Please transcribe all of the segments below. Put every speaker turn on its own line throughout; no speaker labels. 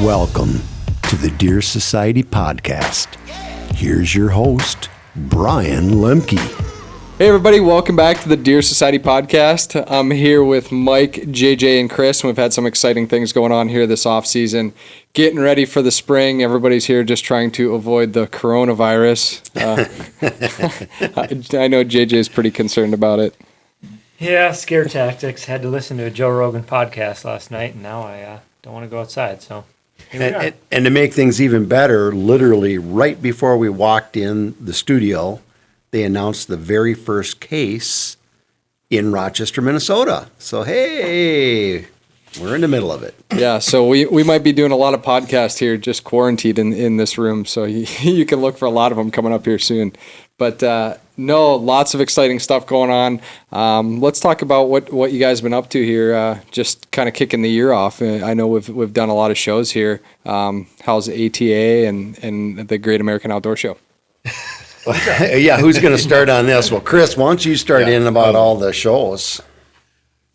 Welcome to the Deer Society Podcast. Here's your host, Brian Lemke.
Hey everybody, welcome back to the Deer Society Podcast. I'm here with Mike, JJ, and Chris, and we've had some exciting things going on here this off-season. Getting ready for the spring. Everybody's here just trying to avoid the coronavirus. I know JJ is pretty concerned about it.
Yeah, scare tactics. Had to listen to a Joe Rogan podcast last night, and now I don't want to go outside, so here we are.
And to make things even better, literally right before we walked in the studio, they announced the very first case in Rochester, Minnesota. So, hey, we're in the middle of it.
Yeah, so we might be doing a lot of podcasts here, just quarantined in this room. So you can look for a lot of them coming up here soon. But no, lots of exciting stuff going on. Let's talk about what you guys have been up to here, just kind of kicking the year off. I know we've done a lot of shows here. How's ATA and the Great American Outdoor Show?
Yeah, who's going to start on this? Well, Chris, why don't you start in about all the shows?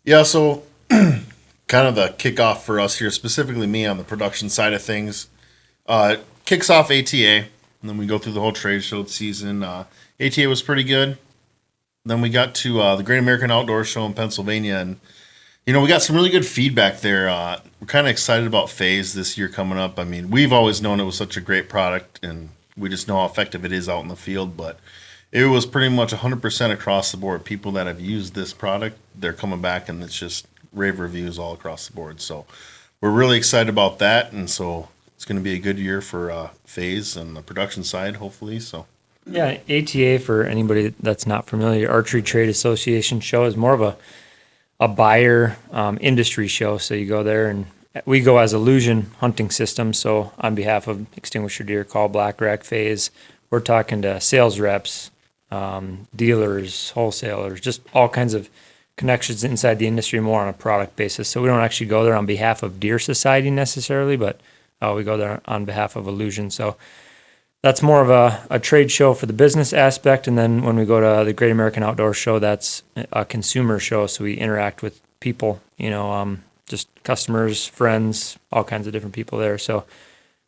Yeah, so kind of the kickoff for us here, specifically me on the production side of things. Kicks off ATA, and then we go through the whole trade show season. ATA was pretty good. Then we got to the Great American Outdoor Show in Pennsylvania, and we got some really good feedback there. We're kind of excited about Phase this year coming up. I mean, we've always known it was such a great product, and we just know how effective it is out in the field, but it was pretty much 100% across the board. People that have used this product, they're coming back, and it's just rave reviews all across the board. So we're really excited about that, and so it's going to be a good year for Phase and the production side, hopefully. So
Yeah, ATA, for anybody that's not familiar, Archery Trade Association show is more of a buyer industry show. So you go there, and we go as Illusion Hunting Systems. So on behalf of Extinguisher Deer, Call, Black Rack, Phase, we're talking to sales reps, dealers, wholesalers, just all kinds of connections inside the industry, more on a product basis. So we don't actually go there on behalf of Deer Society necessarily, but we go there on behalf of Illusion. So that's more of a trade show for the business aspect. And then when we go to the Great American Outdoor Show, that's a consumer show. So we interact with people, just customers, friends, all kinds of different people there. So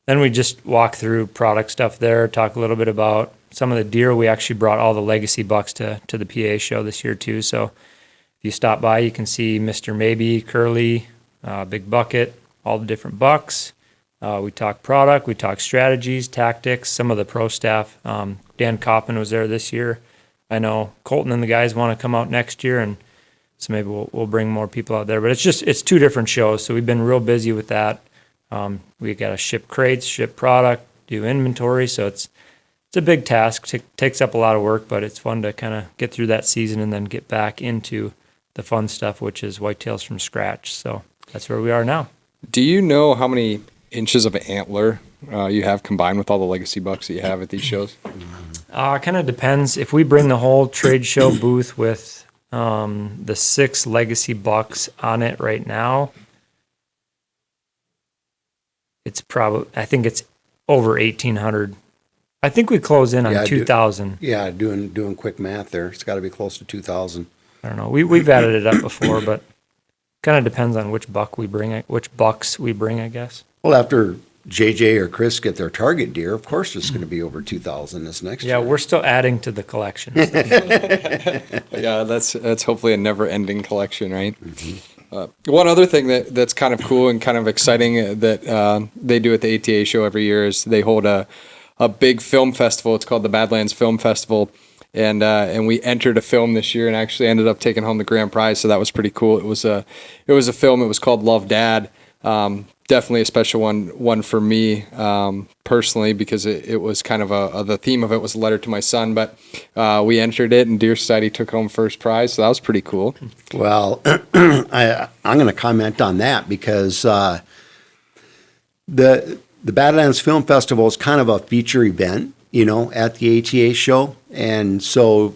then we just walk through product stuff there, talk a little bit about some of the deer. We actually brought all the legacy bucks to the PA show this year too. So if you stop by, you can see Mr. Maybe, Curly, Big Bucket, all the different bucks. We talk product, we talk strategies, tactics, some of the pro staff. Dan Coppin was there this year. I know Colton and the guys want to come out next year, and so maybe we'll bring more people out there. But it's two different shows, so we've been real busy with that. We got to ship crates, ship product, do inventory, so it's a big task. Takes up a lot of work, but it's fun to kind of get through that season and then get back into the fun stuff, which is whitetails from scratch. So that's where we are now.
Do you know how many inches of antler you have combined with all the legacy bucks that you have at these shows?
Kind of depends. If we bring the whole trade show booth with the 6 legacy bucks on it right now, it's probably, I think it's over 1,800. I think we close in on 2,000.
Doing quick math there. It's got to be close to 2,000.
I don't know. We've added it up before, but kind of depends on which bucks we bring, I guess.
Well, after JJ or Chris get their target deer, of course it's going to be over 2,000 this next year.
Yeah, we're still adding to the collection.
Yeah, that's hopefully a never-ending collection, right? Mm-hmm. One other thing that's kind of cool and kind of exciting that they do at the ATA show every year is they hold a big film festival. It's called the Badlands Film Festival. And we entered a film this year and actually ended up taking home the grand prize. So that was pretty cool. It was a film. It was called Love Dad. Definitely a special one for me personally, because it was kind of the theme of it was a letter to my son. But we entered it, and Deer Society took home first prize. So that was pretty cool.
Well, I'm going to comment on that because the Badlands Film Festival is kind of a feature event, at the ATA show. And so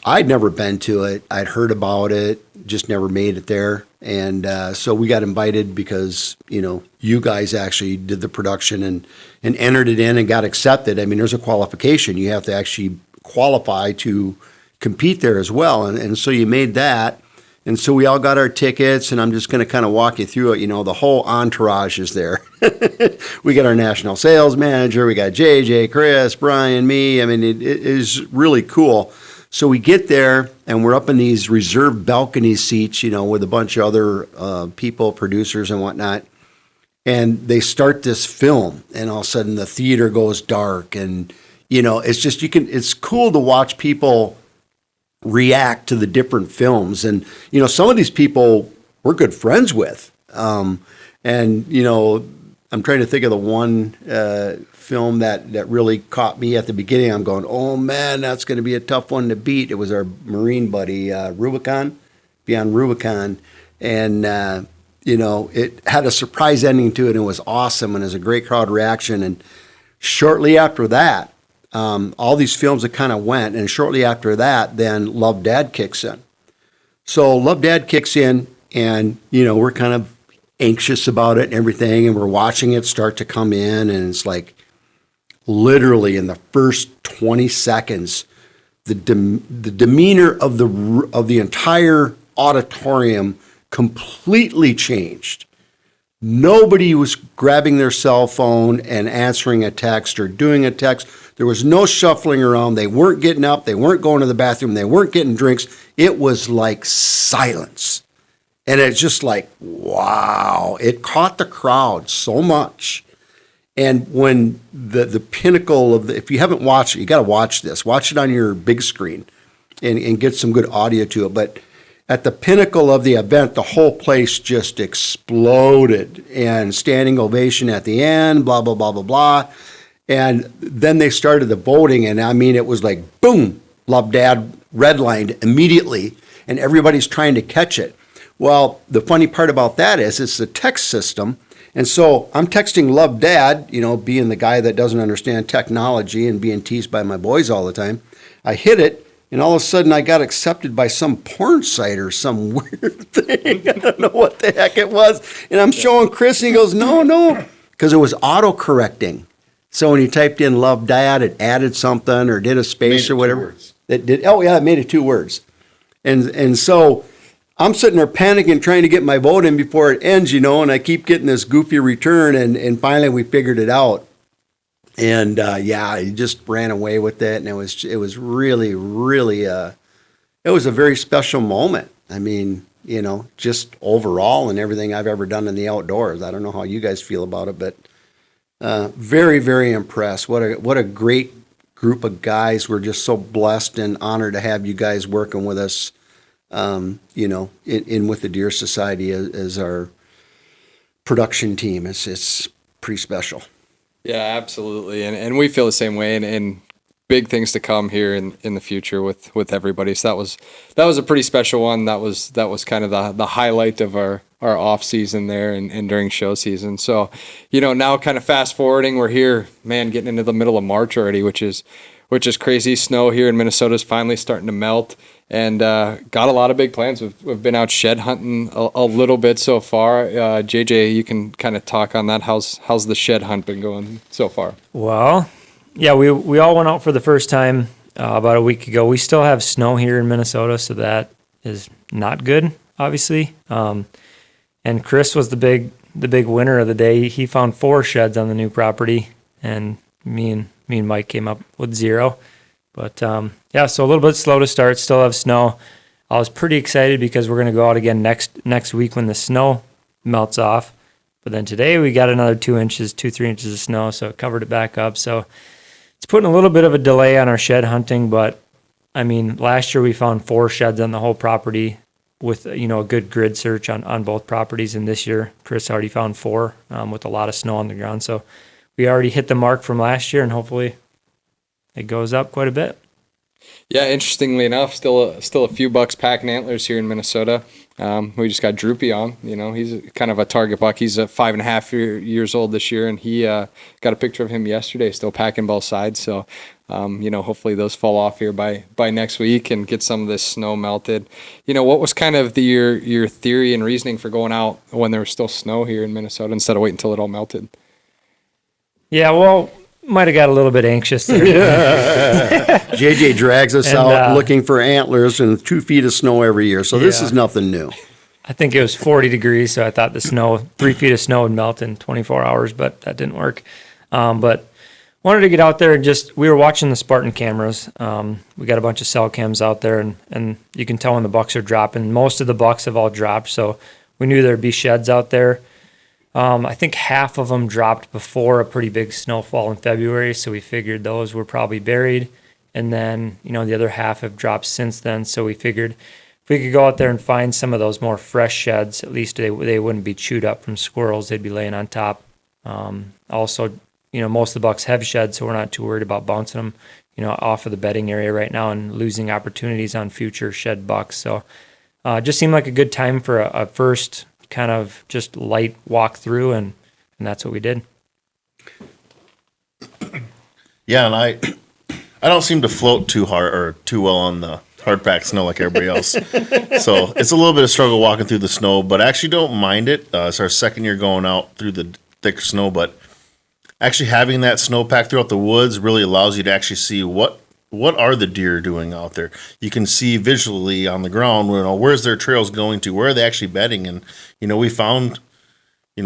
I'd never been to it. I'd heard about it, just never made it there. And so we got invited because, you guys actually did the production and entered it in and got accepted. I mean, there's a qualification. You have to actually qualify to compete there as well. And so you made that. And so we all got our tickets, and I'm just going to kind of walk you through it. You know, the whole entourage is there. We got our national sales manager, we got JJ, Chris, Brian, me. I mean, it is really cool. So we get there, and we're up in these reserved balcony seats, you know, with a bunch of other people, producers and whatnot. And they start this film, and all of a sudden the theater goes dark. And, you know, it's just, it's cool to watch people react to the different films. And, you know, some of these people we're good friends with. And, you know, I'm trying to think of the one film that really caught me at the beginning. I'm going, oh man, that's going to be a tough one to beat. It was our Marine buddy, Rubicon, Beyond Rubicon. And, you know, it had a surprise ending to it, and it was awesome, and it was a great crowd reaction. And shortly after that, all these films that kind of went, and shortly after that, then Love Dad kicks in. So Love Dad kicks in, and, you know, we're kind of anxious about it and everything, and we're watching it start to come in, and it's like literally in the first 20 seconds, the demeanor of the entire auditorium completely changed. Nobody was grabbing their cell phone and answering a text or doing a text. There was no shuffling around. They weren't getting up. They weren't going to the bathroom. They weren't getting drinks. It was like silence. And it's just like, wow. It caught the crowd so much. And when the pinnacle of if you haven't watched it, you got to watch this. Watch it on your big screen and get some good audio to it. But at the pinnacle of the event, the whole place just exploded, and standing ovation at the end, blah, blah, blah, blah, blah. And then they started the voting, and I mean, it was like, boom, Love Dad redlined immediately, and everybody's trying to catch it. Well, the funny part about that is it's a text system, and so I'm texting Love Dad, you know, being the guy that doesn't understand technology and being teased by my boys all the time. I hit it, and all of a sudden I got accepted by some porn site or some weird thing. I don't know what the heck it was. And I'm showing Chris, and he goes, no, because it was auto-correcting. So when you typed in Love Dad, it added something or did a space or whatever. It made it 2 words. And so I'm sitting there panicking, trying to get my vote in before it ends, you know, and I keep getting this goofy return, and finally we figured it out. And he just ran away with it, and it was really, really it was a very special moment. I mean, you know, just overall and everything I've ever done in the outdoors. I don't know how you guys feel about it, but very, very impressed. What a great group of guys. We're just so blessed and honored to have you guys working with us. You know, in with the Deer Society as our production team. It's pretty special.
Yeah, absolutely. And we feel the same way, and big things to come here in the future with everybody. So that was a pretty special one. That was kind of the highlight of our off season there and during show season. So, you know, now kind of fast forwarding, we're here, man, getting into the middle of March already, which is crazy. Snow here in Minnesota is finally starting to melt, and got a lot of big plans. We've been out shed hunting a little bit so far. JJ, you can kind of talk on that. How's the shed hunt been going so far?
Well, yeah, we all went out for the first time about a week ago. We still have snow here in Minnesota, so that is not good, obviously. And Chris was the big winner of the day. He found 4 sheds on the new property, and me and Mike came up with 0. But so a little bit slow to start. Still have snow. I was pretty excited because we're going to go out again next week when the snow melts off. But then today we got another 3 inches of snow, so it covered it back up. So it's putting a little bit of a delay on our shed hunting. But I mean, last year we found 4 sheds on the whole property with, you know, a good grid search on both properties. And this year Chris already found 4 with a lot of snow on the ground. So we already hit the mark from last year, and hopefully it goes up quite a bit.
Yeah, interestingly enough, still a few bucks packing antlers here in Minnesota. We just got Droopy on. You know, he's kind of a target buck. He's 5.5 years old this year, and he got a picture of him yesterday, still packing both sides. So, you know, hopefully those fall off here by next week and get some of this snow melted. You know, what was kind of your theory and reasoning for going out when there was still snow here in Minnesota instead of waiting until it all melted?
Yeah, well, might have got a little bit anxious there.
JJ drags us
And,
out looking for antlers and 2 feet of snow every year. So this
Yeah.
is nothing new.
I think it was 40 degrees, so I thought the snow, 3 feet of snow would melt in 24 hours, but that didn't work. But wanted to get out there and we were watching the Spartan cameras. We got a bunch of cell cams out there, and you can tell when the bucks are dropping. Most of the bucks have all dropped, so we knew there'd be sheds out there. I think half of them dropped before a pretty big snowfall in February, so we figured those were probably buried. And then, the other half have dropped since then, so we figured if we could go out there and find some of those more fresh sheds, at least they wouldn't be chewed up from squirrels. They'd be laying on top. Also, most of the bucks have sheds, so we're not too worried about bouncing them, off of the bedding area right now and losing opportunities on future shed bucks. So just seemed like a good time for a first kind of just light walk through, and that's what we did.
Yeah, and I don't seem to float too hard or too well on the hard packed snow like everybody else. So it's a little bit of struggle walking through the snow, but I actually don't mind it. It's our second year going out through the thick snow, but actually having that snowpack throughout the woods really allows you to actually see what are the deer doing out there. You can see visually on the ground, where's their trails going to, where are they actually bedding, and we found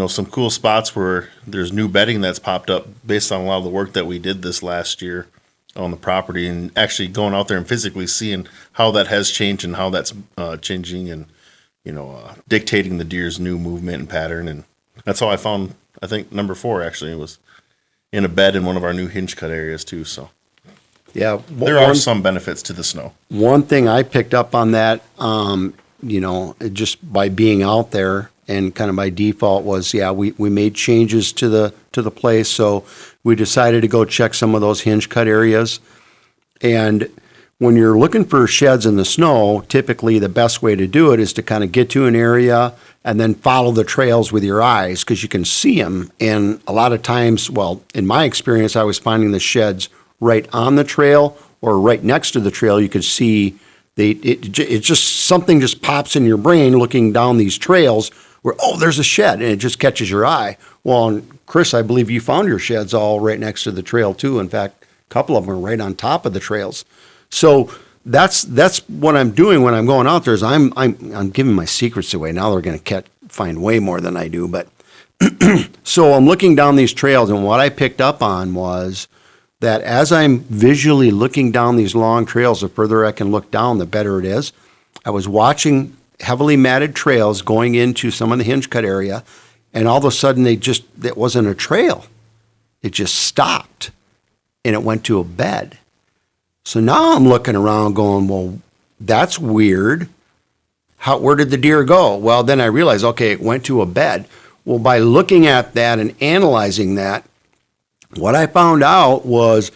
some cool spots where there's new bedding that's popped up based on a lot of the work that we did this last year on the property, and actually going out there and physically seeing how that has changed and how that's changing and dictating the deer's new movement and pattern. And that's how I found, I think, number 4 actually was in a bed in one of our new Hinge Cut areas too. So
Yeah.
there are some benefits to the snow.
One thing I picked up on that, just by being out there and kind of by default was, we made changes to the place. So we decided to go check some of those Hinge Cut areas. And when you're looking for sheds in the snow, typically the best way to do it is to kind of get to an area and then follow the trails with your eyes, because you can see them. And a lot of times, well, in my experience, I was finding the sheds right on the trail or right next to the trail. You could see it's just something just pops in your brain looking down these trails where, there's a shed, and it just catches your eye. Well, and Chris, I believe you found your sheds all right next to the trail too. In fact, a couple of them are right on top of the trails. So that's what I'm doing when I'm going out there is I'm giving my secrets away. Now they're going to find way more than I do. But so I'm looking down these trails, and what I picked up on was that as I'm visually looking down these long trails, the further I can look down, the better it is. I was watching heavily matted trails going into some of the Hinge Cut area, and all of a sudden it wasn't a trail. It just stopped, and it went to a bed. So now I'm looking around going, well, that's weird. Where did the deer go? Well, then I realized, okay, it went to a bed. Well, by looking at that and analyzing that, what I found out was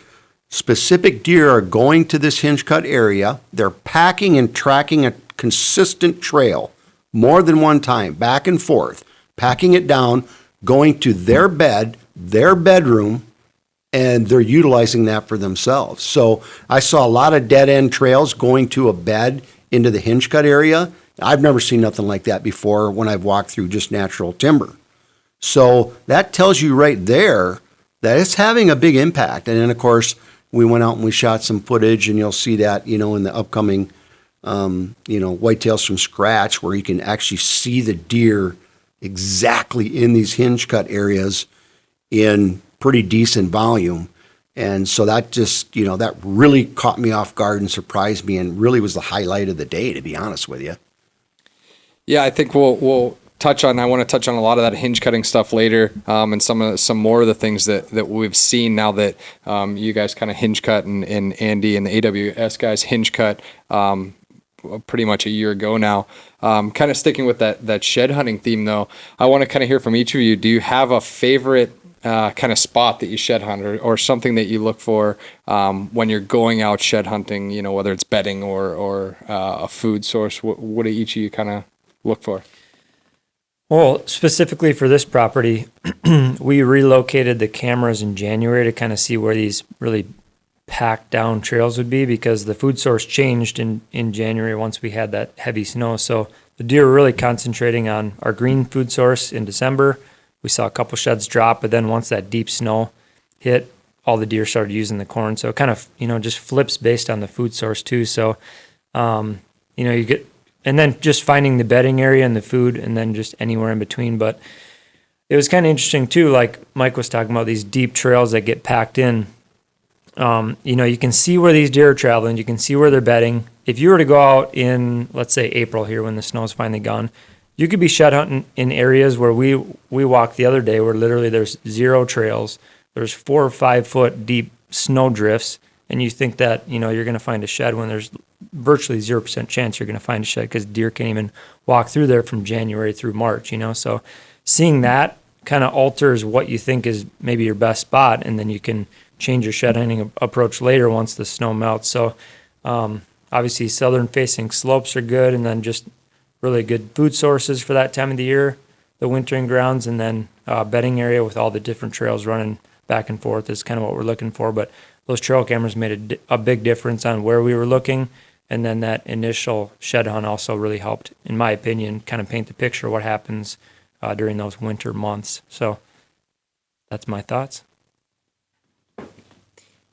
specific deer are going to this Hinge Cut area. They're packing and tracking a consistent trail more than one time, back and forth, packing it down, going to their bed, their bedroom, and they're utilizing that for themselves. So I saw a lot of dead-end trails going to a bed into the Hinge Cut area. I've never seen nothing like that before when I've walked through just natural timber. So that tells you right there that it's having a big impact. And then, of course, we went out and we shot some footage, and you'll see that, in the upcoming, Whitetails from Scratch, where you can actually see the deer exactly in these Hinge Cut areas in pretty decent volume. And so that just, that really caught me off guard and surprised me, and really was the highlight of the day, to be honest with you.
Yeah, I think we'll I want to touch on a lot of that hinge cutting stuff later, and some more of the things that we've seen now that you guys kind of hinge cut, and Andy and the AWS guys hinge cut pretty much a year ago now. Kind of sticking with that shed hunting theme though, I want to kind of hear from each of you. Do you have a favorite kind of spot that you shed hunt, or something that you look for when you're going out shed hunting, whether it's bedding or a food source? What do each of you kind of look for?
Well, specifically for this property, we relocated the cameras in January to kind of see where these really packed down trails would be, because the food source changed in January once we had that heavy snow. So the deer were really concentrating on our green food source in December. We saw a couple sheds drop, but then once that deep snow hit, all the deer started using the corn. So it kind of, just flips based on the food source too. So, you get, and then just finding the bedding area and the food and then just anywhere in between. But it was kind of interesting too, like Mike was talking about these deep trails that get packed in. You can see where these deer are traveling. You can see where they're bedding. If you were to go out in, let's say, April here when the snow's finally gone, you could be shed hunting in areas where we walked the other day where literally there's 0 trails. There's 4 or 5 foot deep snow drifts, and you think that, you're going to find a shed when there's virtually 0% chance you're going to find a shed because deer can't even walk through there from January through March, So seeing that kind of alters what you think is maybe your best spot, and then you can change your shed hunting approach later once the snow melts. So obviously southern facing slopes are good, and then just really good food sources for that time of the year, the wintering grounds, and then bedding area with all the different trails running back and forth is kind of what we're looking for. But those trail cameras made a big difference on where we were looking, and then that initial shed hunt also really helped, in my opinion, kind of paint the picture of what happens during those winter months. So that's my thoughts.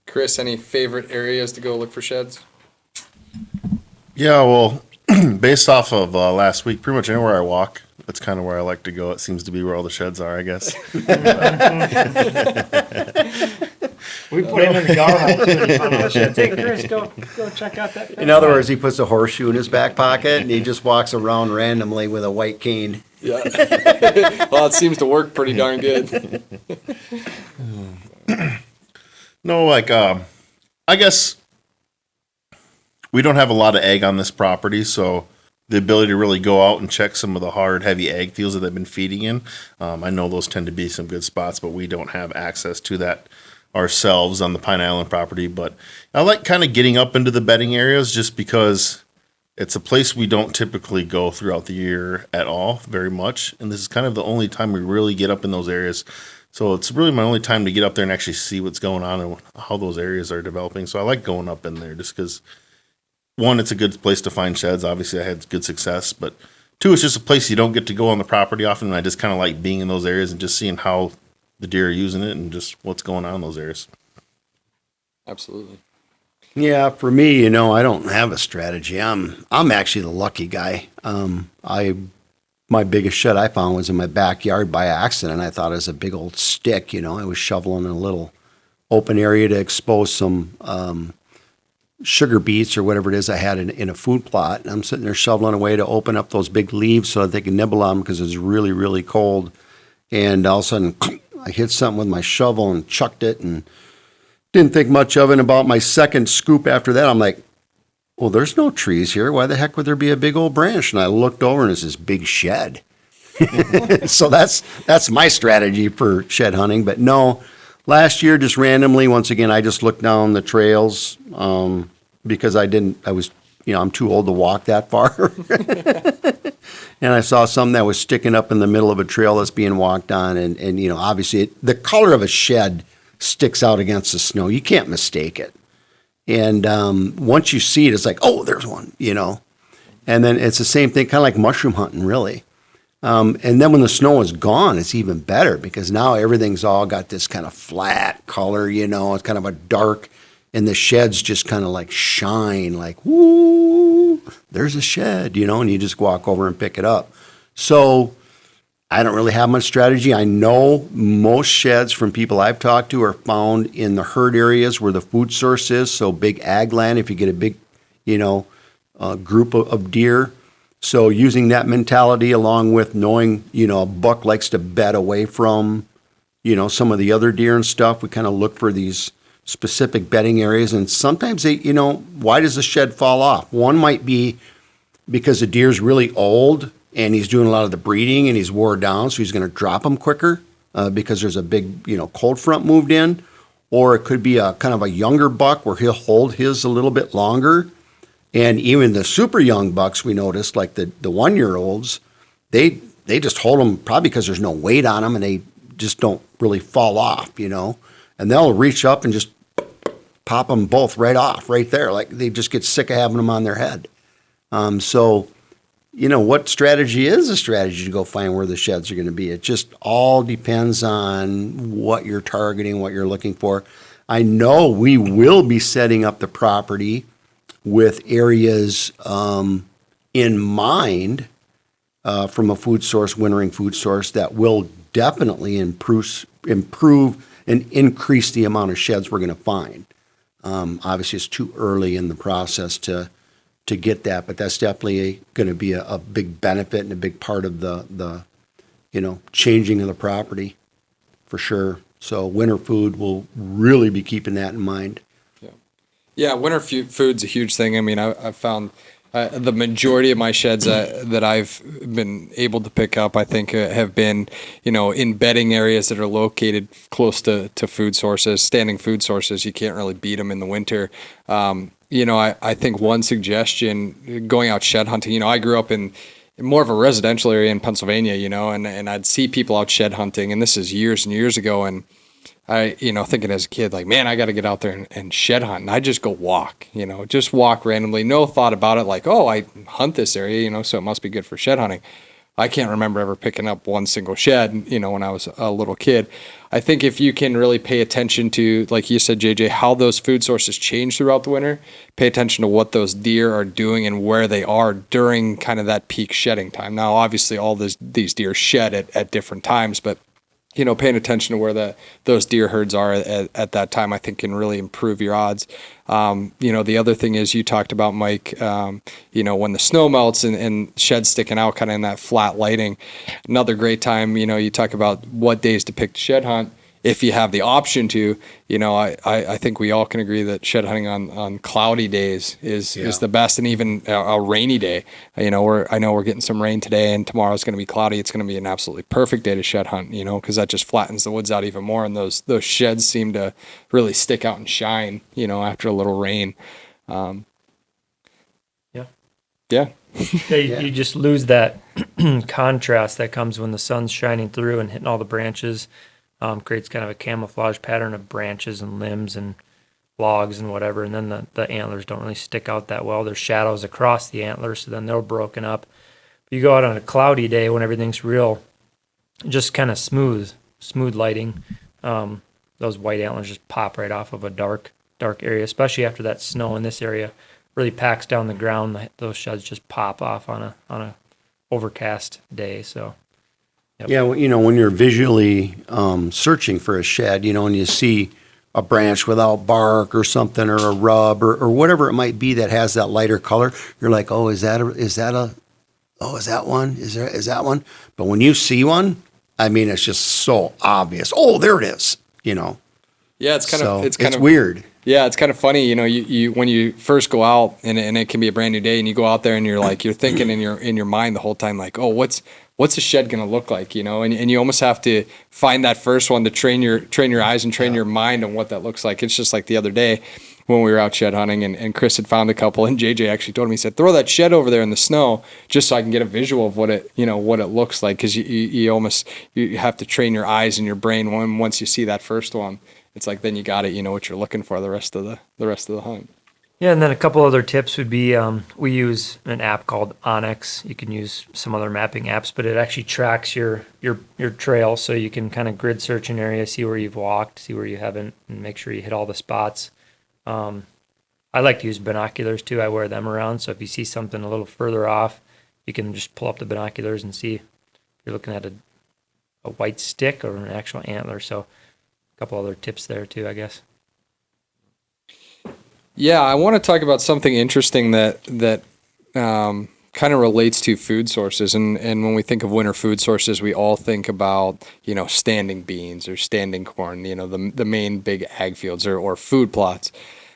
Chris, any favorite areas to go look for sheds?
Yeah, well, based off of last week, pretty much anywhere I walk, that's kind of where I like to go. It seems to be where all the sheds are, I guess.
We put him in the guardhouse when he found all the sheds. Hey, Chris, go check out that.
In other words, he puts a horseshoe in his back pocket and he just walks around randomly with a white cane.
Yeah. Well, it seems to work pretty darn good.
No, I guess we don't have a lot of egg on this property, so the ability to really go out and check some of the hard, heavy egg fields that they've been feeding in, I know those tend to be some good spots, but we don't have access to that ourselves on the Pine Island property. But I like kind of getting up into the bedding areas just because it's a place we don't typically go throughout the year at all very much, and this is kind of the only time we really get up in those areas. So it's really my only time to get up there and actually see what's going on and how those areas are developing. So I like going up in there just because, one, it's a good place to find sheds. Obviously, I had good success. But two, it's just a place you don't get to go on the property often. And I just kind of like being in those areas and just seeing how the deer are using it and just what's going on in those areas.
Absolutely.
Yeah, for me, I don't have a strategy. I'm actually the lucky guy. My biggest shed I found was in my backyard by accident. I thought it was a big old stick, I was shoveling in a little open area to expose some sugar beets or whatever it is I had in a food plot. And I'm sitting there shoveling away to open up those big leaves so that they can nibble on them because it was really, really cold. And all of a sudden, I hit something with my shovel and chucked it and didn't think much of it. And about my second scoop after that, I'm like, well, there's no trees here. Why the heck would there be a big old branch? And I looked over and it's this big shed. So that's my strategy for shed hunting. But no, last year, just randomly, once again, I just looked down the trails because I'm too old to walk that far. And I saw something that was sticking up in the middle of a trail that's being walked on. And obviously the color of a shed sticks out against the snow. You can't mistake it. And once you see it, it's like, oh, there's one, And then it's the same thing, kind of like mushroom hunting, really. And then when the snow is gone, it's even better because now everything's all got this kind of flat color, It's kind of a dark, and the sheds just kind of like shine, like, woo, there's a shed, and you just walk over and pick it up. So I don't really have much strategy. I know most sheds from people I've talked to are found in the herd areas where the food source is. So big ag land, if you get a big, group of deer. So using that mentality along with knowing, a buck likes to bed away from, some of the other deer and stuff. We kind of look for these specific bedding areas. And sometimes why does the shed fall off? One might be because the deer's really old and he's doing a lot of the breeding and he's wore down, so he's going to drop them quicker because there's a big, cold front moved in. Or it could be a kind of a younger buck where he'll hold his a little bit longer. And even the super young bucks, we noticed, like the 1-year-olds, they just hold them probably because there's no weight on them and they just don't really fall off, And they'll reach up and just pop them both right off right there. Like they just get sick of having them on their head. So what strategy is a strategy to go find where the sheds are going to be? It just all depends on what you're targeting, what you're looking for. I know we will be setting up the property with areas in mind from a food source, wintering food source, that will definitely improve and increase the amount of sheds we're going to find. Obviously, it's too early in the process to get that, but that's definitely going to be a big benefit and a big part of the changing of the property for sure. So winter food will really be keeping that in mind.
Yeah, winter food's a huge thing. I mean, I've found the majority of my sheds that I've been able to pick up, I think, have been, in bedding areas that are located close to food sources, standing food sources. You can't really beat them in the winter. I think one suggestion, going out shed hunting, I grew up in more of a residential area in Pennsylvania, and I'd see people out shed hunting, and this is years and years ago, and I, thinking as a kid, like, man, I got to get out there and shed hunt. And I just go walk, just walk randomly. No thought about it, like, oh, I hunt this area, so it must be good for shed hunting. I can't remember ever picking up one single shed, when I was a little kid. I think if you can really pay attention to, like you said, JJ, how those food sources change throughout the winter, pay attention to what those deer are doing and where they are during kind of that peak shedding time. Now, obviously, all these deer shed at different times, but paying attention to where those deer herds are at that time, I think can really improve your odds. The other thing is you talked about, Mike, when the snow melts and sheds sticking out kind of in that flat lighting. Another great time, you talk about what days to pick to shed hunt. If you have the option to, I think we all can agree that shed hunting on cloudy days is the best, and even a rainy day. I know we're getting some rain today, and tomorrow's going to be cloudy. It's going to be an absolutely perfect day to shed hunt, because that just flattens the woods out even more, and those sheds seem to really stick out and shine, after a little rain. Yeah.
You just lose that contrast that comes when the sun's shining through and hitting all the branches. Creates kind of a camouflage pattern of branches and limbs and logs and whatever, and then the antlers don't really stick out that well. There's shadows across the antlers, so then they're broken up. But you go out on a cloudy day when everything's real, just kind of smooth lighting. Those white antlers just pop right off of a dark area, especially after that snow in this area really packs down the ground. Those sheds just pop off on a overcast day. So. Yep.
Yeah, when you're visually searching for a shed, and you see a branch without bark or something, or a rub or whatever it might be that has that lighter color, you're like, oh, is that one? Is that one? But when you see one, I mean, it's just so obvious. Oh, there it is.
Yeah, it's kind of
weird.
Yeah, it's kind of funny, you when you first go out and it can be a brand new day, and you go out there and you're thinking in your mind the whole time, like, oh, what's a shed going to look like, and you almost have to find that first one to train your eyes and train your mind on what that looks like. It's just like the other day when we were out shed hunting, and Chris had found a couple, and JJ actually told me, he said, throw that shed over there in the snow just so I can get a visual of what it looks like, because you have to train your eyes and your brain once you see that first one. It's like then you got it, what you're looking for the rest of the hunt.
Yeah, and then a couple other tips would be we use an app called Onyx. You can use some other mapping apps, but it actually tracks your trail, so you can kind of grid search an area, see where you've walked, see where you haven't, and make sure you hit all the spots. I like to use binoculars too. I wear them around, so if you see something a little further off, you can just pull up the binoculars and see if you're looking at a white stick or an actual antler. So a couple other tips there too, I guess.
Yeah, I want to talk about something interesting that kind of relates to food sources. And when we think of winter food sources, we all think about, standing beans or standing corn, the main big ag fields or food plots.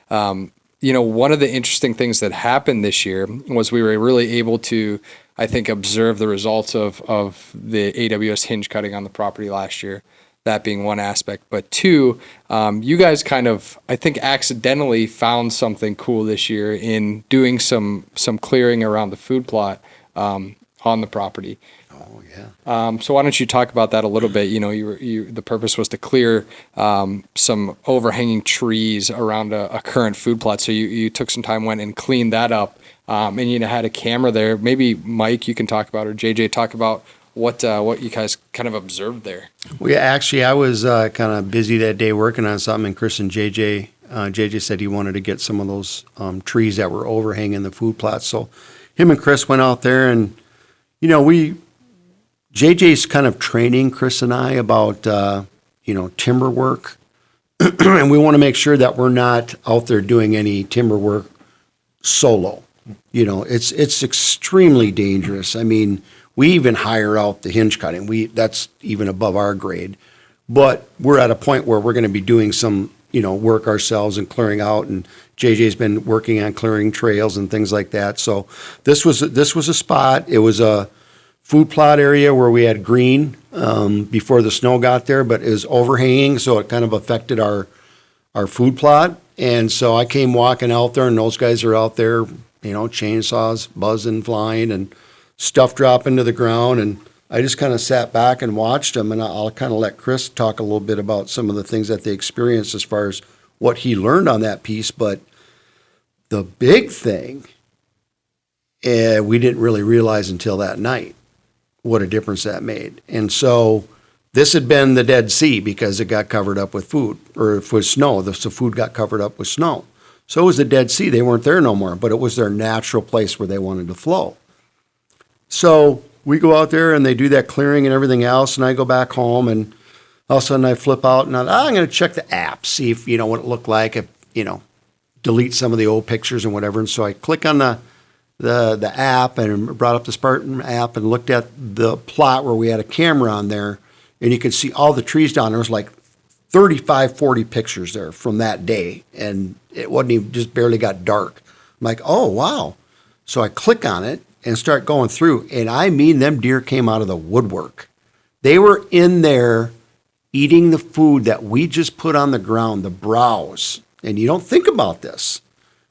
One of the interesting things that happened this year was we were really able to, I think, observe the results of the AWS hinge cutting on the property last year. That being one aspect, but two, you guys kind of, I think, accidentally found something cool this year in doing some clearing around the food plot on the property.
Oh yeah.
So why don't you talk about that a little bit? The purpose was to clear some overhanging trees around a current food plot. So you took some time, went and cleaned that up, and had a camera there. Maybe Mike, you can talk about, or JJ, talk about what you guys kind of observed there.
I was kind of busy that day working on something, and Chris and JJ said he wanted to get some of those trees that were overhanging the food plots. So him and Chris went out there, and JJ's kind of training Chris and I about timber work, and we want to make sure that we're not out there doing any timber work solo. It's extremely dangerous. I mean, we even hire out the hinge cutting. That's even above our grade, but we're at a point where we're going to be doing some work ourselves and clearing out. And JJ's been working on clearing trails and things like that. So this was a spot. It was a food plot area where we had green before the snow got there, but it was overhanging, so it kind of affected our food plot. And so I came walking out there, and those guys are out there, chainsaws buzzing, flying, and stuff dropping to the ground. And I just kind of sat back and watched them, and I'll kind of let Chris talk a little bit about some of the things that they experienced as far as what he learned on that piece. But the big thing, we didn't really realize until that night what a difference that made. And so this had been the Dead Sea because it got covered up with food, or with snow. The food got covered up with snow. So it was the Dead Sea. They weren't there no more, but it was their natural place where they wanted to flow. So we go out there and they do that clearing and everything else, and I go back home, and all of a sudden I flip out and I'm going to check the app, see if, what it looked like, if, delete some of the old pictures and whatever. And so I click on the app and brought up the Spartan app and looked at the plot where we had a camera on there, and you could see all the trees down there. It was like 35, 40 pictures there from that day, and it wasn't even, just barely got dark. I'm like, oh, wow. So I click on it and start going through, and I mean, them deer came out of the woodwork. They were in there eating the food that we just put on the ground, the browse. And you don't think about this,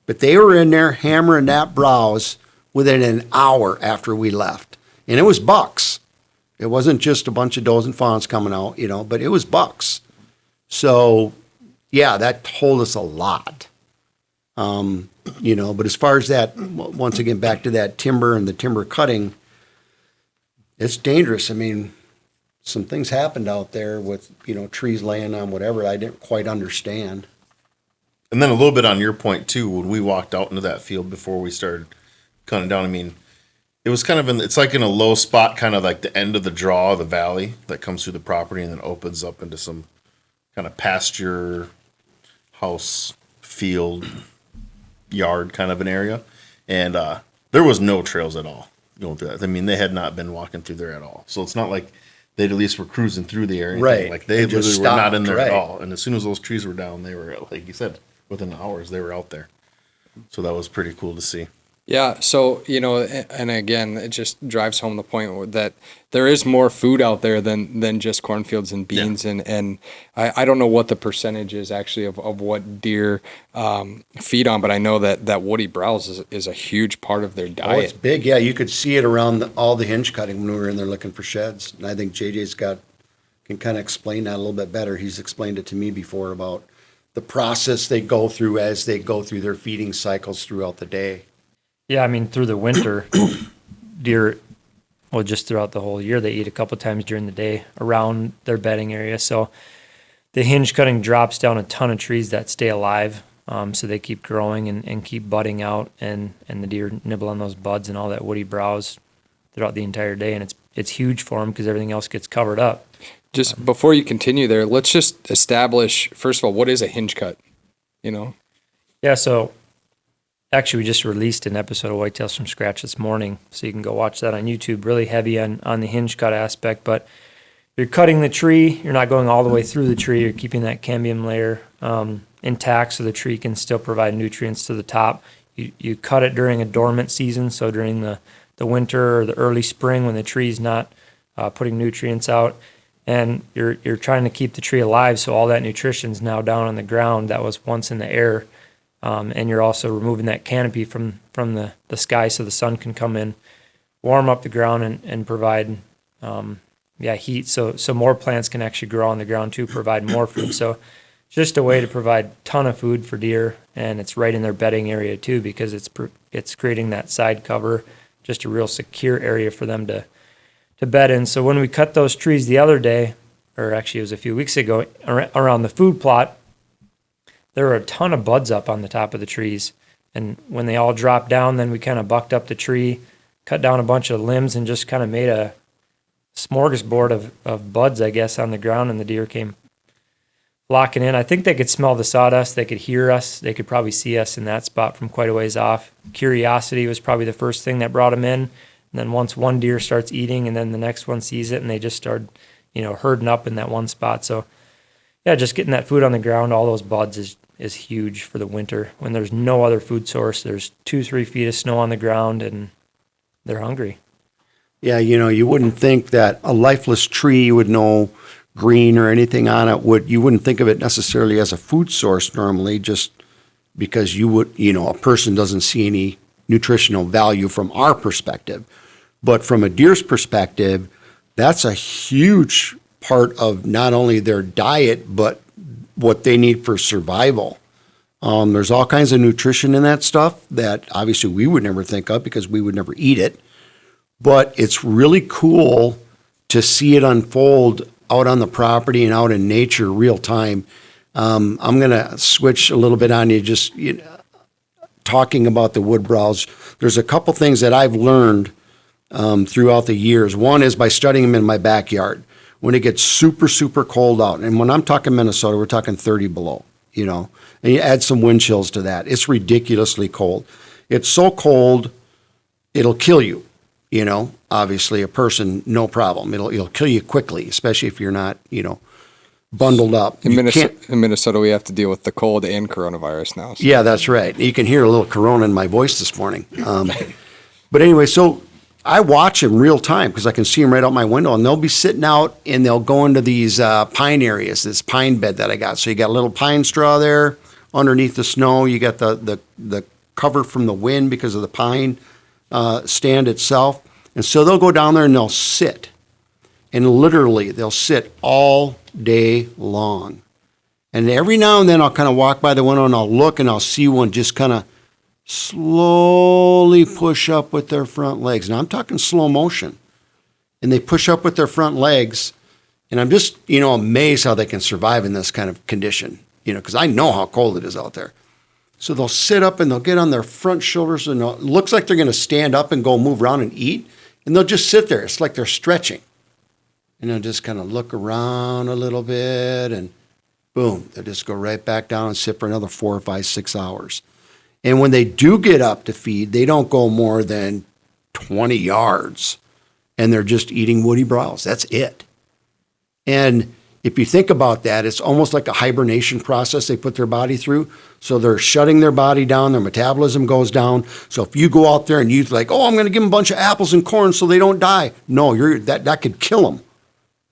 but they were in there hammering that browse within an hour after we left. And it was bucks. It wasn't just a bunch of does and fawns coming out, but it was bucks. So, yeah, that told us a lot. But as far as that, once again, back to that timber and the timber cutting, it's dangerous. I mean, some things happened out there with, trees laying on whatever I didn't quite understand.
And then a little bit on your point too, when we walked out into that field before we started cutting down, I mean, it was kind of it's like in a low spot, kind of like the end of the draw of the valley that comes through the property and then opens up into some kind of pasture, house, field, yard kind of an area. And there was no trails at all going through that. I mean, they had not been walking through there at all. So it's not like they at least were cruising through the area.
Right.
Like they literally were not in there
right.
at all. And as soon as those trees were down, they were, like you said, within hours, they were out there. So that was pretty cool to see.
Yeah. So, and again, it just drives home the point that there is more food out there than just cornfields and beans. Yeah. And I don't know what the percentage is actually of what deer feed on, but I know that woody browse is a huge part of their diet.
Oh, it's big. Yeah. You could see it around all the hinge cutting when we were in there looking for sheds. And I think JJ's can kind of explain that a little bit better. He's explained it to me before about the process they go through as they go through their feeding cycles throughout the day.
Yeah, I mean, through the winter, deer, just throughout the whole year, they eat a couple times during the day around their bedding area. So the hinge cutting drops down a ton of trees that stay alive, so they keep growing and keep budding out, and the deer nibble on those buds and all that woody browse throughout the entire day, and it's huge for them because everything else gets covered up.
Just before you continue there, let's just establish, first of all, what is a hinge cut,
Yeah, so actually we just released an episode of Whitetails from scratch this morning, so you can go watch that on YouTube, really heavy on the hinge cut aspect. But you're cutting the tree, you're not going all the way through the tree, you're keeping that cambium layer intact so the tree can still provide nutrients to the top. You cut it during a dormant season, so during the winter or the early spring when the tree's not putting nutrients out. And you're trying to keep the tree alive, so all that nutrition's now down on the ground that was once in the air. And you're also removing that canopy from the sky so the sun can come in, warm up the ground, and provide heat. So more plants can actually grow on the ground too, provide more food. So just a way to provide a ton of food for deer, and it's right in their bedding area too because it's creating that side cover, just a real secure area for them to bed in. So when we cut those trees the other day, or actually it was a few weeks ago, around the food plot, there were a ton of buds up on the top of the trees. And when they all dropped down, then we kind of bucked up the tree, cut down a bunch of limbs, and just kind of made a smorgasbord of buds, I guess, on the ground, and the deer came flocking in. I think they could smell the sawdust. They could hear us. They could probably see us in that spot from quite a ways off. Curiosity was probably the first thing that brought them in. And then once one deer starts eating, and then the next one sees it, and they just start, herding up in that one spot. So, yeah, just getting that food on the ground, all those buds is huge for the winter. When there's no other food source, there's 2-3 feet of snow on the ground, and they're hungry.
Yeah, you wouldn't think that a lifeless tree with no green or anything on it you wouldn't think of it necessarily as a food source normally, just because a person doesn't see any nutritional value from our perspective. But from a deer's perspective, that's a huge part of not only their diet, but what they need for survival. There's all kinds of nutrition in that stuff that obviously we would never think of because we would never eat it. But it's really cool to see it unfold out on the property and out in nature real time. I'm going to switch a little bit on you, just talking about the wood browse. There's a couple things that I've learned throughout the years. One is by studying them in my backyard. When it gets super, super cold out, and when I'm talking Minnesota, we're talking 30 below, and you add some wind chills to that. It's ridiculously cold. It's so cold, it'll kill you. Obviously a person, no problem. It'll kill you quickly, especially if you're not, bundled up.
In Minnesota, we have to deal with the cold and coronavirus now. So.
Yeah, that's right. You can hear a little corona in my voice this morning. But anyway, so I watch them real time because I can see them right out my window, and they'll be sitting out and they'll go into these pine areas, this pine bed that I got. So you got a little pine straw there underneath the snow. You got the cover from the wind because of the pine stand itself. And so they'll go down there and they'll sit. And literally, they'll sit all day long. And every now and then I'll kind of walk by the window and I'll look and I'll see one just kind of slowly push up with their front legs. Now I'm talking slow motion. And they push up with their front legs. And I'm just, amazed how they can survive in this kind of condition, because I know how cold it is out there. So they'll sit up and they'll get on their front shoulders and it looks like they're going to stand up and go move around and eat. And they'll just sit there. It's like they're stretching. And they'll just kind of look around a little bit and boom, they'll just go right back down and sit for another 4 or 5, 6 hours. And when they do get up to feed, they don't go more than 20 yards. And they're just eating woody browse. That's it. And if you think about that, it's almost like a hibernation process they put their body through. So they're shutting their body down, their metabolism goes down. So if you go out there and you're like, I'm going to give them a bunch of apples and corn so they don't die. No, that could kill them.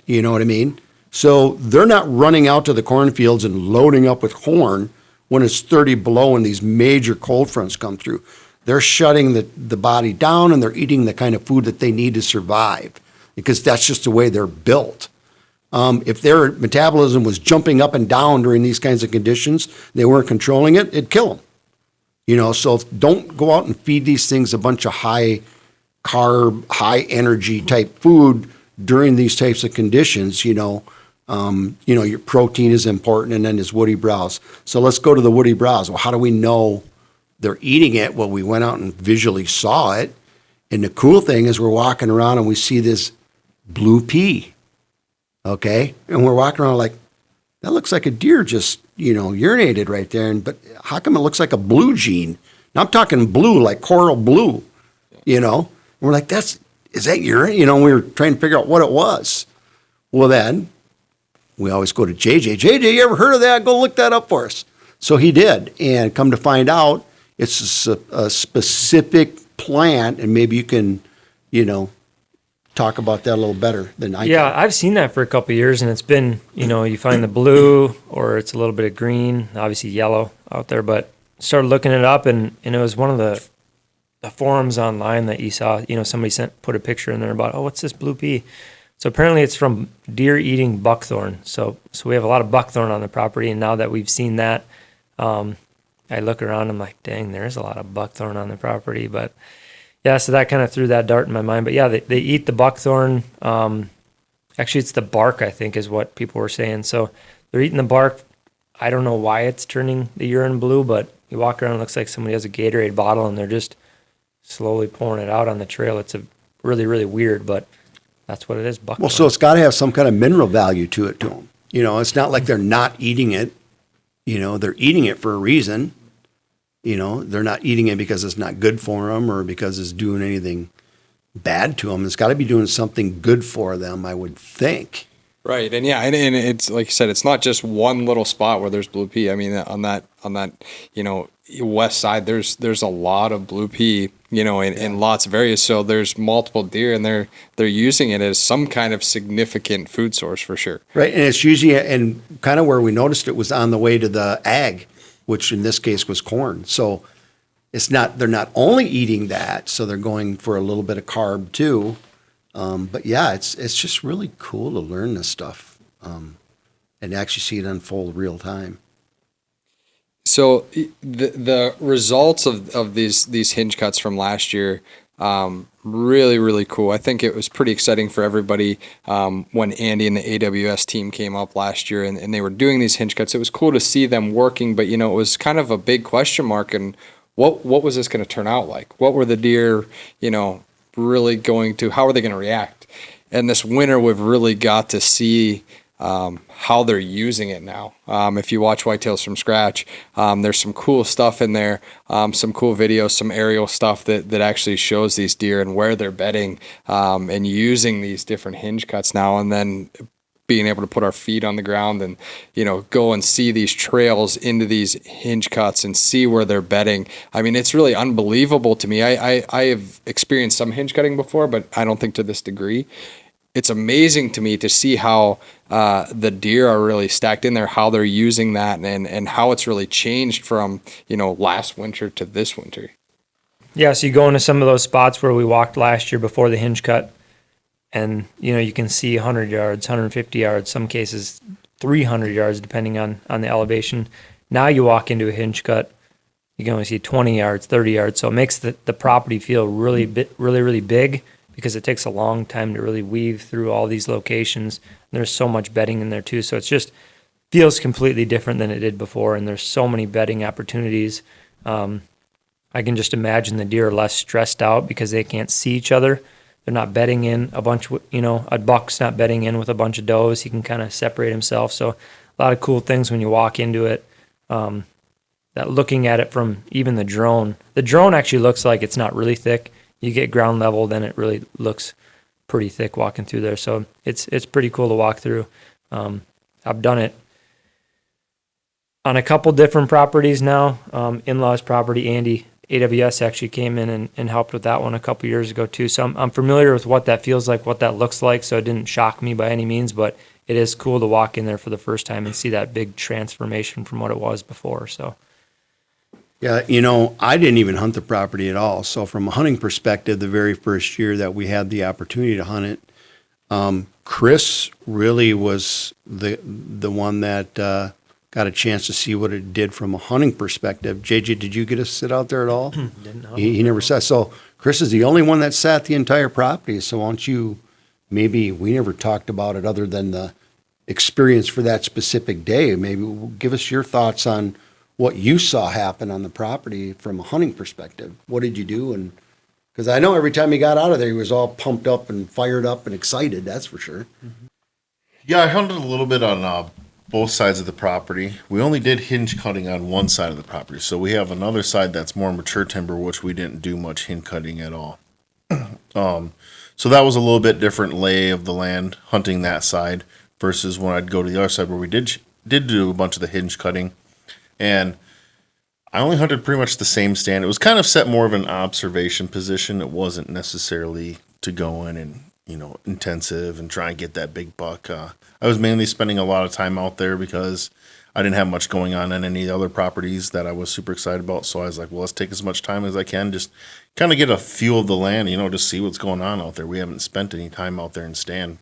You know what I mean? So they're not running out to the cornfields and loading up with corn when it's 30 below and these major cold fronts come through. They're shutting the body down and they're eating the kind of food that they need to survive because that's just the way they're built. If their metabolism was jumping up and down during these kinds of conditions, they weren't controlling it, it'd kill them. So don't go out and feed these things a bunch of high carb, high energy type food during these types of conditions. Your protein is important, and then there's woody browse. So let's go to the woody browse. Well, how do we know they're eating it? Well, we went out and visually saw it. And the cool thing is we're walking around and we see this blue pea. Okay. And we're walking around like, that looks like a deer just, urinated right there. But how come it looks like a blue gene? Now I'm talking blue, like coral blue, And we're like, is that urine? We were trying to figure out what it was. Well, then we always go to JJ. JJ, you ever heard of that? Go look that up for us. So he did. And come to find out, it's a specific plant. And maybe you can, talk about that a little better than I can.
Yeah, I've seen that for a couple of years, and it's been, you find the blue or it's a little bit of green, obviously yellow out there, but started looking it up, and it was one of the forums online that you saw, somebody put a picture in there about, what's this blue pea? So apparently it's from deer eating buckthorn. So we have a lot of buckthorn on the property, and now that we've seen that, I look around, I'm like, dang, there's a lot of buckthorn on the property, but Yeah, so that kind of threw that dart in my mind. But yeah, they eat the buckthorn. Actually, it's the bark, I think, is what people were saying. So they're eating the bark. I don't know why it's turning the urine blue, but you walk around, it looks like somebody has a Gatorade bottle, and they're just slowly pouring it out on the trail. It's a really, really weird, but that's what it is, buckthorn.
Well, so it's got to have some kind of mineral value to it to them. You know, it's not like they're not eating it. You know, they're eating it for a reason. You know, they're not eating it because it's not good for them or because it's doing anything bad to them. It's got to be doing something good for them, I would think.
Right, and yeah, and it's like you said, it's not just one little spot where there's blue pea. I mean, on that west side, there's a lot of blue pea, in lots of areas. So there's multiple deer, and they're using it as some kind of significant food source for sure.
Right, and it's usually, and kind of where we noticed it was on the way to the ag, which in this case was corn. So they're not only eating that, so they're going for a little bit of carb too. But yeah, it's just really cool to learn this stuff and actually see it unfold real time.
So the results of these hinge cuts from last year, really, really cool. I think it was pretty exciting for everybody when Andy and the AWS team came up last year and they were doing these hinge cuts. It was cool to see them working, but it was kind of a big question mark. And what was this going to turn out like? What were the deer, really how are they going to react? And this winter, we've really got to see how they're using it now. If you watch Whitetails from scratch, there's some cool stuff in there, some cool videos, some aerial stuff that actually shows these deer and where they're bedding, and using these different hinge cuts now, and then being able to put our feet on the ground and, go and see these trails into these hinge cuts and see where they're bedding. I mean, it's really unbelievable to me. I have experienced some hinge cutting before, but I don't think to this degree. It's amazing to me to see how the deer are really stacked in there, how they're using that, and how it's really changed from, last winter to this winter.
Yeah, so you go into some of those spots where we walked last year before the hinge cut, and, you can see 100 yards, 150 yards, some cases 300 yards, depending on the elevation. Now you walk into a hinge cut, you can only see 20 yards, 30 yards. So it makes the property feel really big, because it takes a long time to really weave through all these locations. There's so much bedding in there too. So it's just feels completely different than it did before. And there's so many bedding opportunities. I can just imagine the deer are less stressed out because they can't see each other. They're not bedding in a bunch, a buck's not bedding in with a bunch of does. He can kind of separate himself. So a lot of cool things when you walk into it. That looking at it from even the drone actually looks like it's not really thick. You get ground level, then it really looks pretty thick walking through there. So it's pretty cool to walk through. I've done it on a couple different properties now. In-laws property, Andy, AWS actually came in and helped with that one a couple years ago too. So I'm familiar with what that feels like, what that looks like. So it didn't shock me by any means, but it is cool to walk in there for the first time and see that big transformation from what it was before. So.
Yeah, I didn't even hunt the property at all. So from a hunting perspective, the very first year that we had the opportunity to hunt it, Chris really was the one that got a chance to see what it did from a hunting perspective. JJ, did you get to sit out there at all?
Didn't know.
He never sat. So Chris is the only one that sat the entire property. So why don't you, maybe we never talked about it other than the experience for that specific day. Maybe give us your thoughts on what you saw happen on the property from a hunting perspective. What did you do? And because I know every time he got out of there, he was all pumped up and fired up and excited. That's for sure.
Yeah, I hunted a little bit on both sides of the property. We only did hinge cutting on one side of the property. So we have another side that's more mature timber, which we didn't do much hinge cutting at all. So that was a little bit different lay of the land, hunting that side versus when I'd go to the other side where we did do a bunch of the hinge cutting. And I only hunted pretty much the same stand. It was kind of set more of an observation position. It wasn't necessarily to go in and, intensive and try and get that big buck. I was mainly spending a lot of time out there because I didn't have much going on any other properties that I was super excited about. So I was like, well, let's take as much time as I can, just kind of get a feel of the land, just see what's going on out there. We haven't spent any time out there in stand,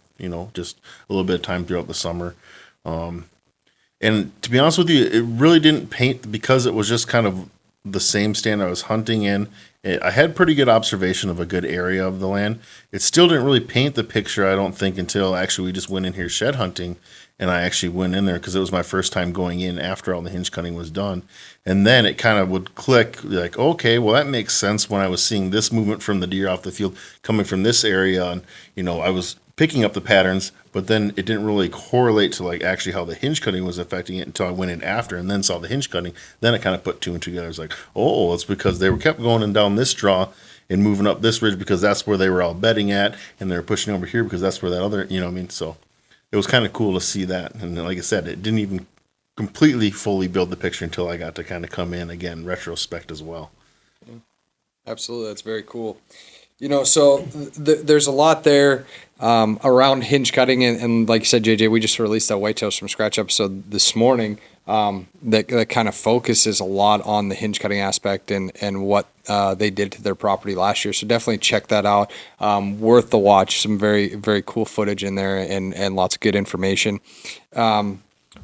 just a little bit of time throughout the summer. And to be honest with you, it really didn't paint because it was just kind of the same stand I was hunting in I had pretty good observation of a good area of the land. It still didn't really paint the picture, I don't think, until actually we just went in here shed hunting, and I actually went in there because it was my first time going in after all the hinge cutting was done. And then it kind of would click, like, okay, well, that makes sense when I was seeing this movement from the deer off the field coming from this area. And, I was picking up the patterns, but then it didn't really correlate to like actually how the hinge cutting was affecting it until I went in after and then saw the hinge cutting. Then it kind of put two and two together. It's like, oh, it's because they were kept going and down this draw and moving up this ridge because that's where they were all bedding at, and they're pushing over here because that's where that other, so it was kind of cool to see that. And like I said, it didn't even completely fully build the picture until I got to kind of come in again, retrospect as well.
Absolutely. That's very cool. So there's a lot there around hinge cutting. And like you said, JJ, we just released that Whitetails from Scratch episode this morning that kind of focuses a lot on the hinge cutting aspect and what they did to their property last year. So definitely check that out. Worth the watch. Some very, very cool footage in there and lots of good information.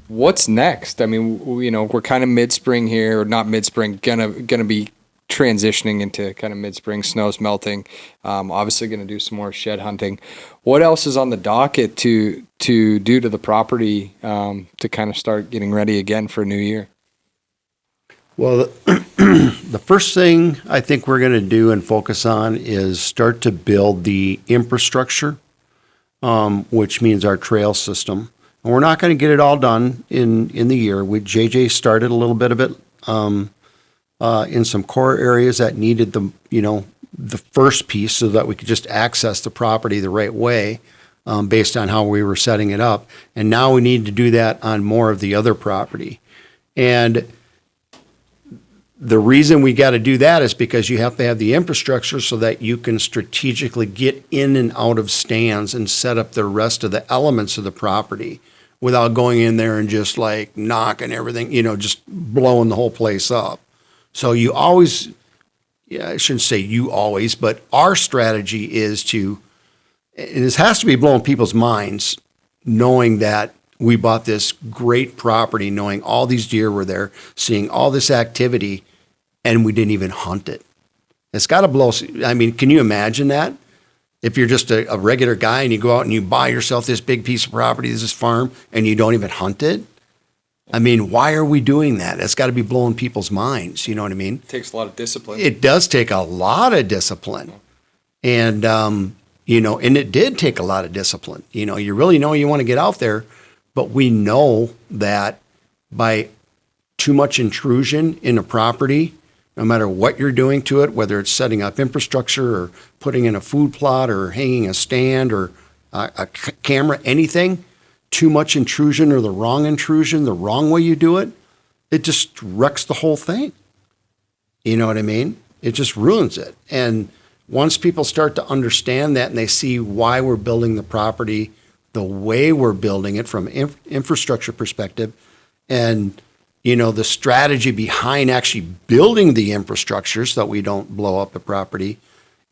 What's next? I mean, we're kind of mid-spring here, or not mid-spring, gonna be transitioning into kind of mid-spring, snow's melting. Obviously going to do some more shed hunting. What else is on the docket to do to the property to kind of start getting ready again for a new year?
Well, the first thing I think we're going to do and focus on is start to build the infrastructure, which means our trail system. And we're not going to get it all done in the year. JJ started a little bit of it in some core areas that needed the first piece so that we could just access the property the right way based on how we were setting it up. And now we need to do that on more of the other property. And the reason we got to do that is because you have to have the infrastructure so that you can strategically get in and out of stands and set up the rest of the elements of the property without going in there and just like knocking everything, just blowing the whole place up. So you always, I shouldn't say you always, but our strategy is and this has to be blowing people's minds, knowing that we bought this great property, knowing all these deer were there, seeing all this activity, and we didn't even hunt it. It's got to blow. I mean, can you imagine that? If you're just a regular guy and you go out and you buy yourself this big piece of property, this farm, and you don't even hunt it? I mean, why are we doing that? It's got to be blowing people's minds. You know what I mean?
It takes a lot of discipline.
It does take a lot of discipline. And, and it did take a lot of discipline. You really know you want to get out there, but we know that by too much intrusion in a property, no matter what you're doing to it, whether it's setting up infrastructure or putting in a food plot or hanging a stand or a camera, anything, too much intrusion or the wrong way you do it, it just wrecks the whole thing. You know what I mean? It just ruins it. And once people start to understand that and they see why we're building the property the way we're building it from infrastructure perspective and, the strategy behind actually building the infrastructure so that we don't blow up the property,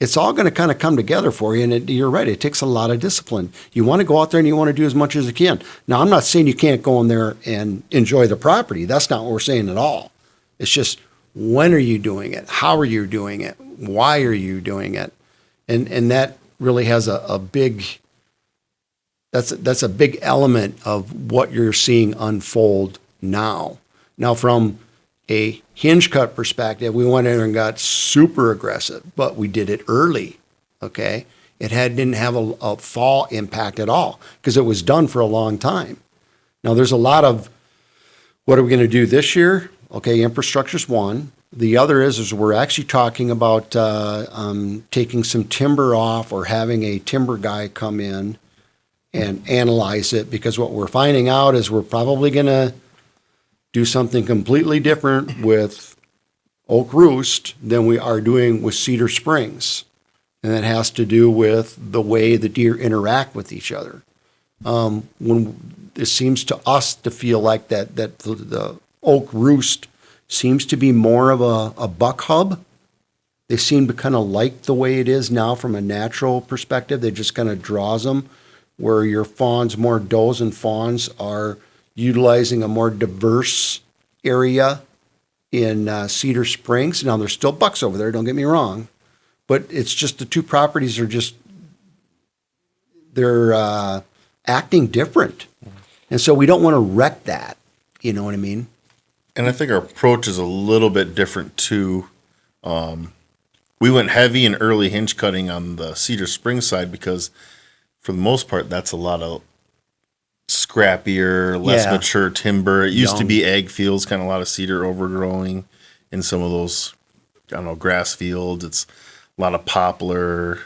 it's all going to kind of come together for you. And you're right, it takes a lot of discipline. You want to go out there and you want to do as much as you can. Now, I'm not saying you can't go in there and enjoy the property. That's not what we're saying at all. It's just, when are you doing it? How are you doing it? Why are you doing it? And that really has a big, that's a big element of what you're seeing unfold now. Now, from a hinge cut perspective, we went in and got super aggressive, but we did it early, okay? It didn't have a fall impact at all because it was done for a long time. Now, there's a lot of, what are we going to do this year? Okay, infrastructure's one. The other is we're actually talking about taking some timber off or having a timber guy come in and analyze it, because what we're finding out is we're probably going to do something completely different with Oak Roost than we are doing with Cedar Springs. And that has to do with the way the deer interact with each other. When it seems to us to feel like that the Oak Roost seems to be more of a buck hub. They seem to kind of like the way it is now from a natural perspective. It just kind of draws them, where your fawns, more does and fawns, are utilizing a more diverse area in Cedar Springs. Now, there's still bucks over there, don't get me wrong, but it's just the two properties are just, they're acting different. And so we don't want to wreck that. You know what I mean?
And I think our approach is a little bit different too. We went heavy and early hinge cutting on the Cedar Springs side because for the most part, that's a lot of scrappier, less mature timber. It used to be ag fields, kind of a lot of cedar overgrowing in some of those, I don't know, grass fields. It's a lot of poplar,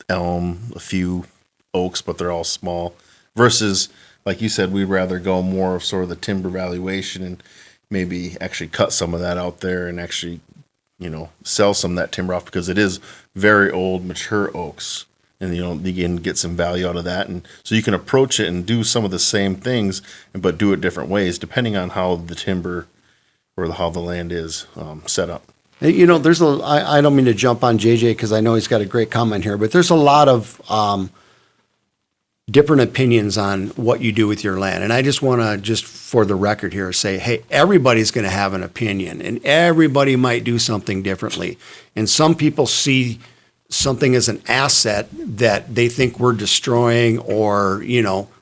elm, a few oaks, but they're all small. Versus, like you said, we'd rather go more of sort of the timber valuation and maybe actually cut some of that out there and actually, sell some of that timber off because it is very old, mature oaks. And, you can get some value out of that. And so you can approach it and do some of the same things, but do it different ways, depending on how the timber or how the land is set up.
There's I don't mean to jump on JJ because I know he's got a great comment here, but there's a lot of different opinions on what you do with your land. And I just want to, just for the record here, say, hey, everybody's going to have an opinion and everybody might do something differently. And some people see something as an asset that they think we're destroying, or,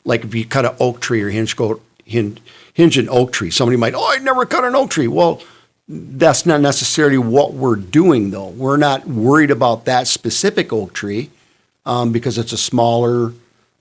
like if you cut an oak tree or hinge an oak tree, somebody might, I'd never cut an oak tree. Well, that's not necessarily what we're doing, though. We're not worried about that specific oak tree because it's a smaller,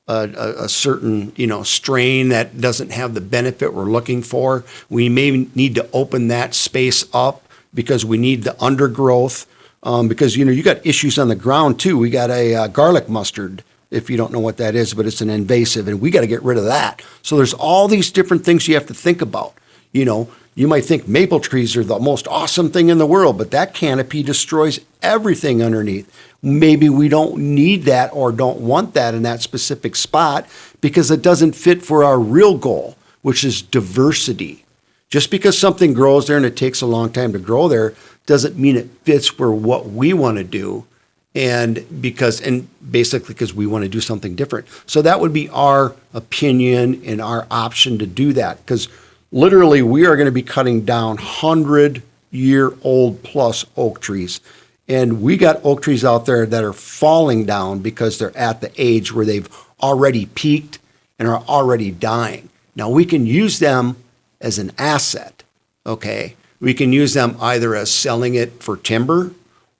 a certain, strain that doesn't have the benefit we're looking for. We may need to open that space up because we need the undergrowth. Because, you got issues on the ground, too. We got a garlic mustard, if you don't know what that is, but it's an invasive, and we got to get rid of that. So there's all these different things you have to think about. You might think maple trees are the most awesome thing in the world, but that canopy destroys everything underneath. Maybe we don't need that or don't want that in that specific spot because it doesn't fit for our real goal, which is diversity. Just because something grows there and it takes a long time to grow there doesn't mean it fits for what we want to do, and basically because we want to do something different. So that would be our opinion and our option to do that, because literally we are going to be cutting down 100-year-old plus oak trees, and we got oak trees out there that are falling down because they're at the age where they've already peaked and are already dying. Now we can use them as an asset, okay? We can use them either as selling it for timber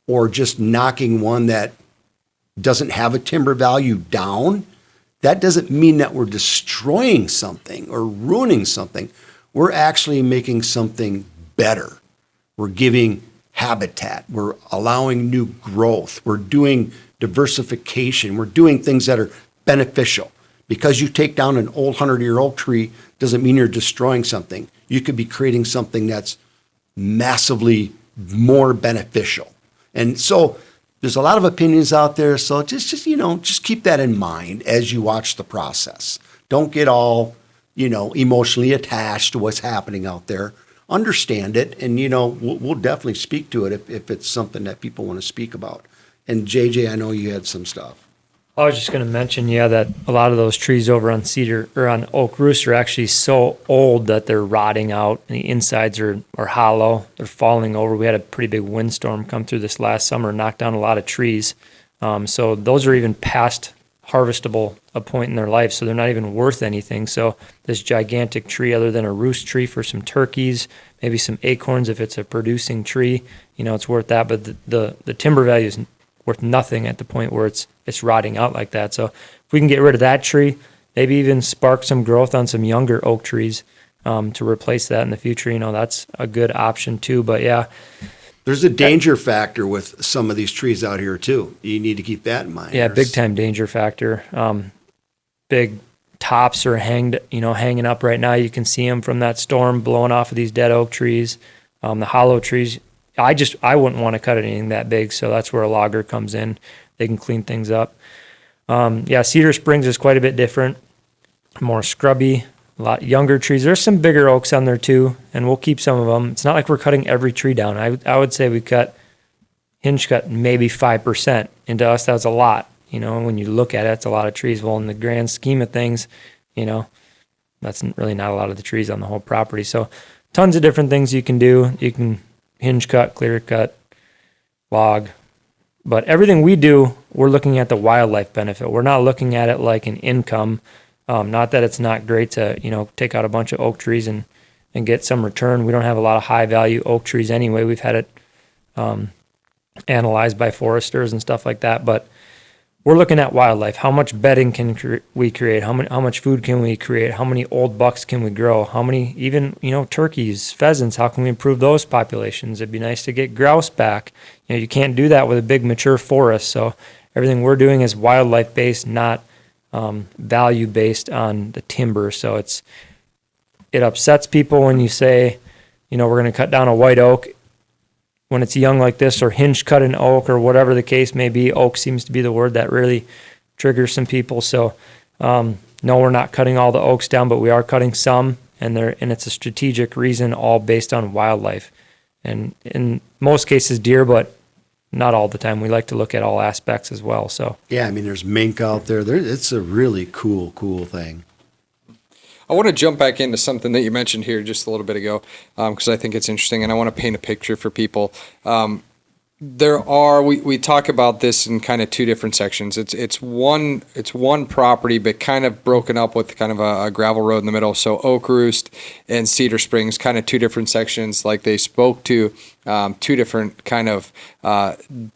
or just knocking one that doesn't have a timber value down. That doesn't mean that we're destroying something or ruining something. We're actually making something better. We're giving habitat. We're allowing new growth. We're doing diversification. We're doing things that are beneficial. Because you take down an old 100-year-old tree doesn't mean you're destroying something. You could be creating something that's massively more beneficial. And so there's a lot of opinions out there. So just keep that in mind as you watch the process. Don't get all, emotionally attached to what's happening out there. Understand it. And, we'll definitely speak to it if it's something that people want to speak about. And JJ, I know you had some stuff.
I was just going to mention, that a lot of those trees over on Cedar or on Oak Roost are actually so old that they're rotting out and the insides are hollow. They're falling over. We had a pretty big windstorm come through this last summer, knocked down a lot of trees. So those are even past harvestable a point in their life, so they're not even worth anything. So this gigantic tree, other than a roost tree for some turkeys, maybe some acorns if it's a producing tree, it's worth that. But the timber value is worth nothing at the point where it's rotting out like that. So if we can get rid of that tree, maybe even spark some growth on some younger oak trees to replace that in the future, that's a good option too. But yeah.
There's a danger factor with some of these trees out here too. You need to keep that in mind.
Yeah, big time danger factor. Big tops are hanging up right now. You can see them from that storm blowing off of these dead oak trees. The hollow trees, I wouldn't want to cut anything that big, so that's where a logger comes in. They can clean things up. Cedar Springs is quite a bit different, more scrubby, a lot younger trees. There's some bigger oaks on there too, and we'll keep some of them. It's not like we're cutting every tree down. I would say we hinge cut maybe 5%. And to us, that's a lot. When you look at it, it's a lot of trees. Well, in the grand scheme of things, that's really not a lot of the trees on the whole property. So tons of different things you can do. You can hinge cut, clear cut, log. But everything we do, we're looking at the wildlife benefit. We're not looking at it like an income. Not that it's not great to, take out a bunch of oak trees and get some return. We don't have a lot of high value oak trees anyway. We've had it analyzed by foresters and stuff like that. But we're looking at wildlife. How much bedding can we create? How much food can we create? How many old bucks can we grow? How many even turkeys, pheasants? How can we improve those populations? It'd be nice to get grouse back. You can't do that with a big mature forest. So everything we're doing is wildlife based, not value based on the timber. So it upsets people when you say, we're going to cut down a white oak when it's young like this, or hinge cut an oak, or whatever the case may be. Oak seems to be the word that really triggers some people. So no, we're not cutting all the oaks down, but we are cutting some, and it's a strategic reason, all based on wildlife. And in most cases deer, but not all the time. We like to look at all aspects as well. So
yeah, I mean, there's mink out there. It's a really cool thing.
I want to jump back into something that you mentioned here just a little bit ago, because I think it's interesting, and I want to paint a picture for people. We talk about this in kind of two different sections. It's one property, but kind of broken up with kind of a gravel road in the middle. So Oak Roost and Cedar Springs, kind of two different sections. Like they spoke to two different kind of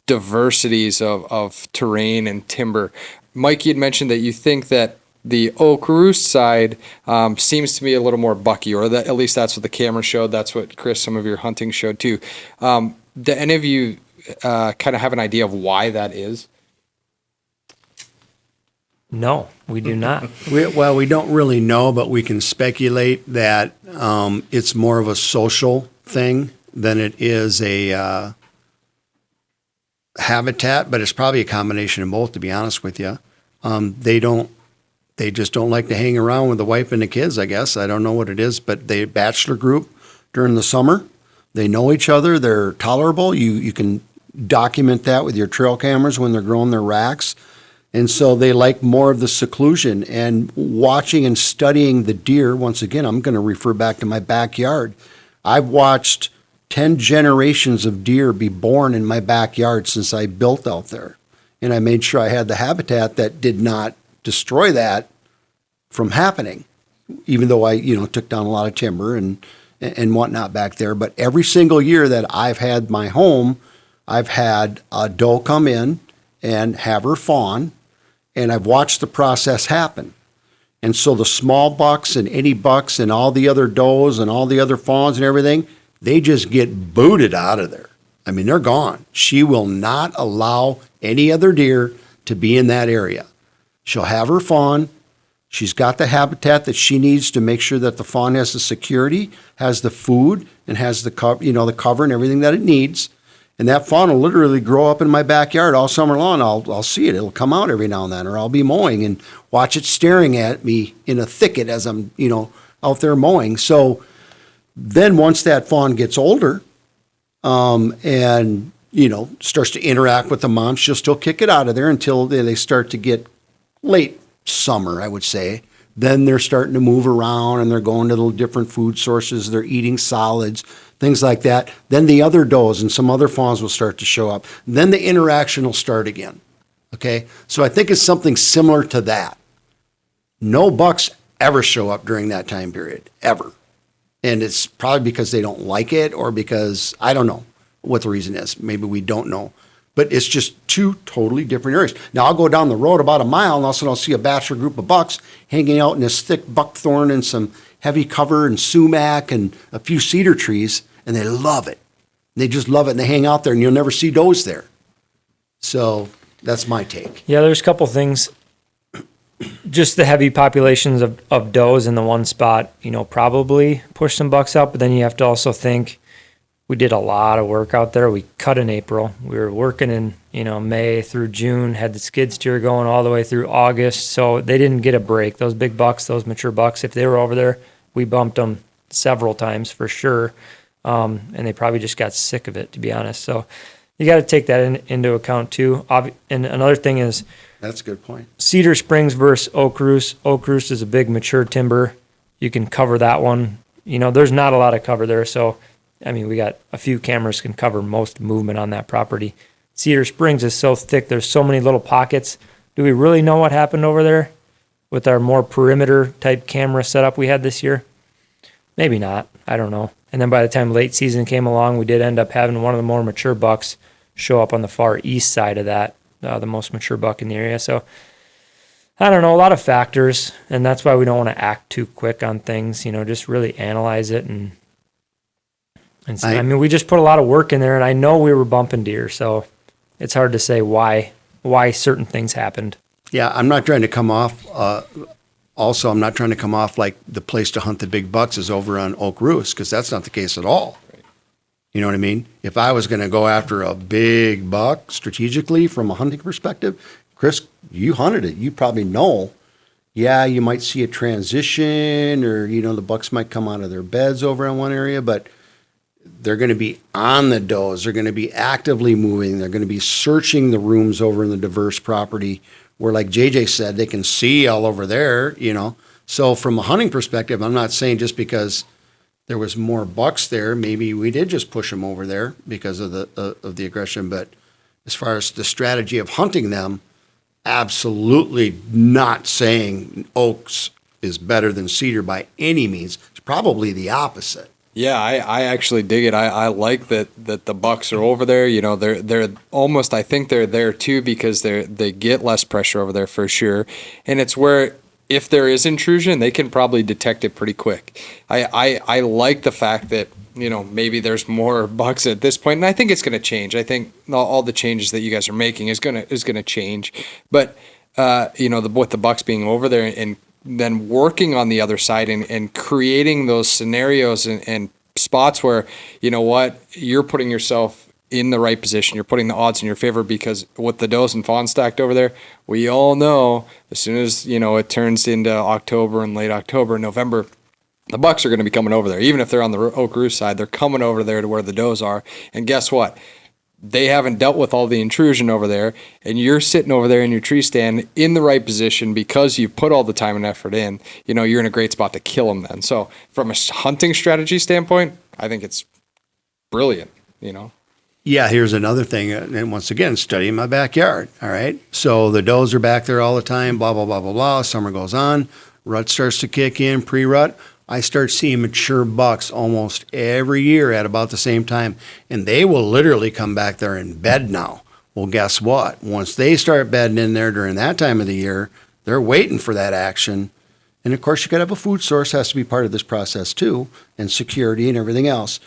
diversities of terrain and timber. Mike, you'd mentioned that you think that the Oak Roost side seems to be a little more bucky, or that, at least that's what the camera showed. That's what, Chris, some of your hunting showed too. Do any of you kind of have an idea of why that is?
no, we do not.
We don't really know, but we can speculate that it's more of a social thing than it is a habitat, but it's probably a combination of both, to be honest with you. They just don't like to hang around with the wife and the kids, I guess. I don't know what it is, but they bachelor group during the summer. They know each other. They're tolerable. You can document that with your trail cameras when they're growing their racks. And so they like more of the seclusion and watching and studying the deer. Once again, I'm going to refer back to my backyard. I've watched 10 generations of deer be born in my backyard since I built out there. And I made sure I had the habitat that did not destroy that from happening, even though I, took down a lot of timber and whatnot back there. But every single year that I've had my home, I've had a doe come in and have her fawn, and I've watched the process happen. And so the small bucks and any bucks and all the other does and all the other fawns and everything, they just get booted out of there. I mean, they're gone. She will not allow any other deer to be in that area. She'll have her fawn. She's got the habitat that she needs to make sure that the fawn has the security, has the food, and has the cover and everything that it needs. And that fawn will literally grow up in my backyard all summer long. I'll see it. It'll come out every now and then, or I'll be mowing and watch it staring at me in a thicket as I'm, out there mowing. So then once that fawn gets older, and starts to interact with the mom, she'll still kick it out of there until they start to get late summer, I would say. Then they're starting to move around and they're going to little different food sources. They're eating solids, things like that. Then the other does and some other fawns will start to show up. Then the interaction will start again. Okay. So I think it's something similar to that. No bucks ever show up during that time period, ever. And it's probably because they don't like it, or because I don't know what the reason is. Maybe we don't know. But it's just two totally different areas. Now, I'll go down the road about a mile, and all of a sudden I'll see a bachelor group of bucks hanging out in this thick buckthorn and some heavy cover and sumac and a few cedar trees, and they love it. They just love it, and they hang out there, and you'll never see does there. So that's my take.
Yeah, there's a couple things. Just the heavy populations of does in the one spot, probably push some bucks out, but then you have to also think, we did a lot of work out there. We cut in April. We were working in, May through June, had the skid steer going all the way through August. So they didn't get a break. Those big bucks, those mature bucks, if they were over there, we bumped them several times for sure. And they probably just got sick of it, to be honest. So you got to take that into account too. And another thing is,
that's a good point.
Cedar Springs versus Oak Roost. Oak Roost is a big mature timber. You can cover that one there's not a lot of cover there. So, I mean, we got a few cameras can cover most movement on that property. Cedar Springs is so thick. There's so many little pockets. Do we really know what happened over there with our more perimeter type camera setup we had this year? Maybe not. I don't know. And then by the time late season came along, we did end up having one of the more mature bucks show up on the far east side of that, the most mature buck in the area. So I don't know, a lot of factors, and that's why we don't want to act too quick on things. Just really analyze it and see. I mean, we just put a lot of work in there, and I know we were bumping deer, so it's hard to say why certain things happened.
Yeah, I'm not trying to come off. Also, I'm not trying to come off like the place to hunt the big bucks is over on Oak Roost, because that's not the case at all. Right. You know what I mean? If I was going to go after a big buck strategically from a hunting perspective, Chris, you hunted it. You probably know. Yeah, you might see a transition, or the bucks might come out of their beds over in one area, but they're going to be on the does. They're going to be actively moving. They're going to be searching the rooms over in the diverse property where, like JJ said, they can see all over there, So from a hunting perspective, I'm not saying just because there was more bucks there, maybe we did just push them over there because of the aggression. But as far as the strategy of hunting them, absolutely not saying oaks is better than cedar by any means. It's probably the opposite.
Yeah, I actually dig it. I like that the bucks are over there. They're almost, I think they're there too because they get less pressure over there for sure. And it's where if there is intrusion, they can probably detect it pretty quick. I like the fact that maybe there's more bucks at this point, and I think it's going to change. I think all the changes that you guys are making is going to change. But with the bucks being over there and then working on the other side and creating those scenarios and spots where, you're putting yourself in the right position. You're putting the odds in your favor because with the does and fawns stacked over there, we all know as soon as, it turns into October and late October, November, the bucks are going to be coming over there. Even if they're on the Oak Roost side, they're coming over there to where the does are. And guess what? They haven't dealt with all the intrusion over there, and you're sitting over there in your tree stand in the right position because you've put all the time and effort in. You're in a great spot to kill them then. So from a hunting strategy standpoint, I think it's brilliant,
Yeah, here's another thing, and once again, studying my backyard, all right? So the does are back there all the time, blah, blah, blah, blah, blah. Summer goes on, rut starts to kick in, pre-rut. I start seeing mature bucks almost every year at about the same time, and they will literally come back there and bed now. Well, guess what? Once they start bedding in there during that time of the year, they're waiting for that action. And of course, you got to have a food source, has to be part of this process too, and security and everything else.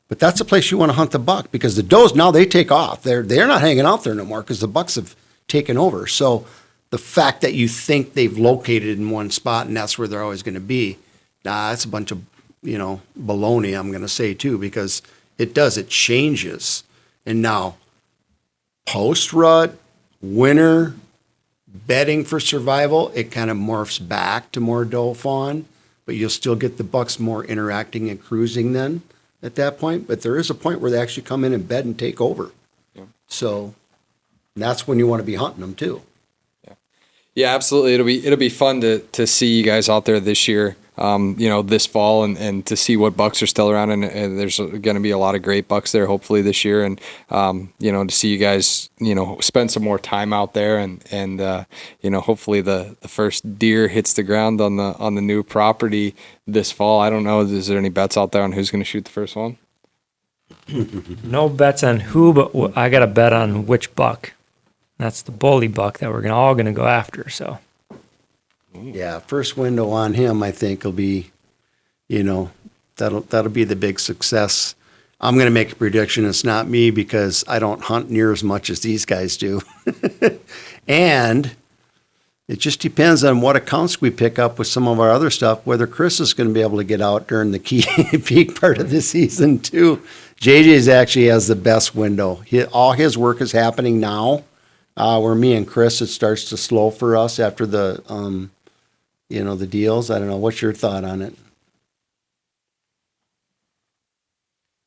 But that's the place you want to hunt the buck because the does, now they take off. They're not hanging out there no more because the bucks have taken over. So the fact that you think they've located in one spot and that's where they're always going to be, that's a bunch of, baloney, I'm going to say too, because it changes. And now, post-rut, winter, bedding for survival, it kind of morphs back to more doe fawn, but you'll still get the bucks more interacting and cruising then at that point. But there is a point where they actually come in and bed and take over. Yeah. So that's when you want to be hunting them too.
Yeah, absolutely. It'll be fun to see you guys out there this year, this fall and to see what bucks are still around. And there's going to be a lot of great bucks there, hopefully this year. And, to see you guys, spend some more time out there and hopefully the first deer hits the ground on the new property this fall. I don't know. Is there any bets out there on who's going to shoot the first one?
No bets on who, but I got a bet on which buck. That's the bully buck that we're all going to go after. So,
yeah, first window on him, I think will be, that'll be the big success. I'm going to make a prediction. It's not me because I don't hunt near as much as these guys do, and it just depends on what accounts we pick up with some of our other stuff. Whether Chris is going to be able to get out during the peak part of the season too. JJ's actually has the best window. All his work is happening now. Where me and Chris, it starts to slow for us after the, the deals. I don't know. What's your thought on it?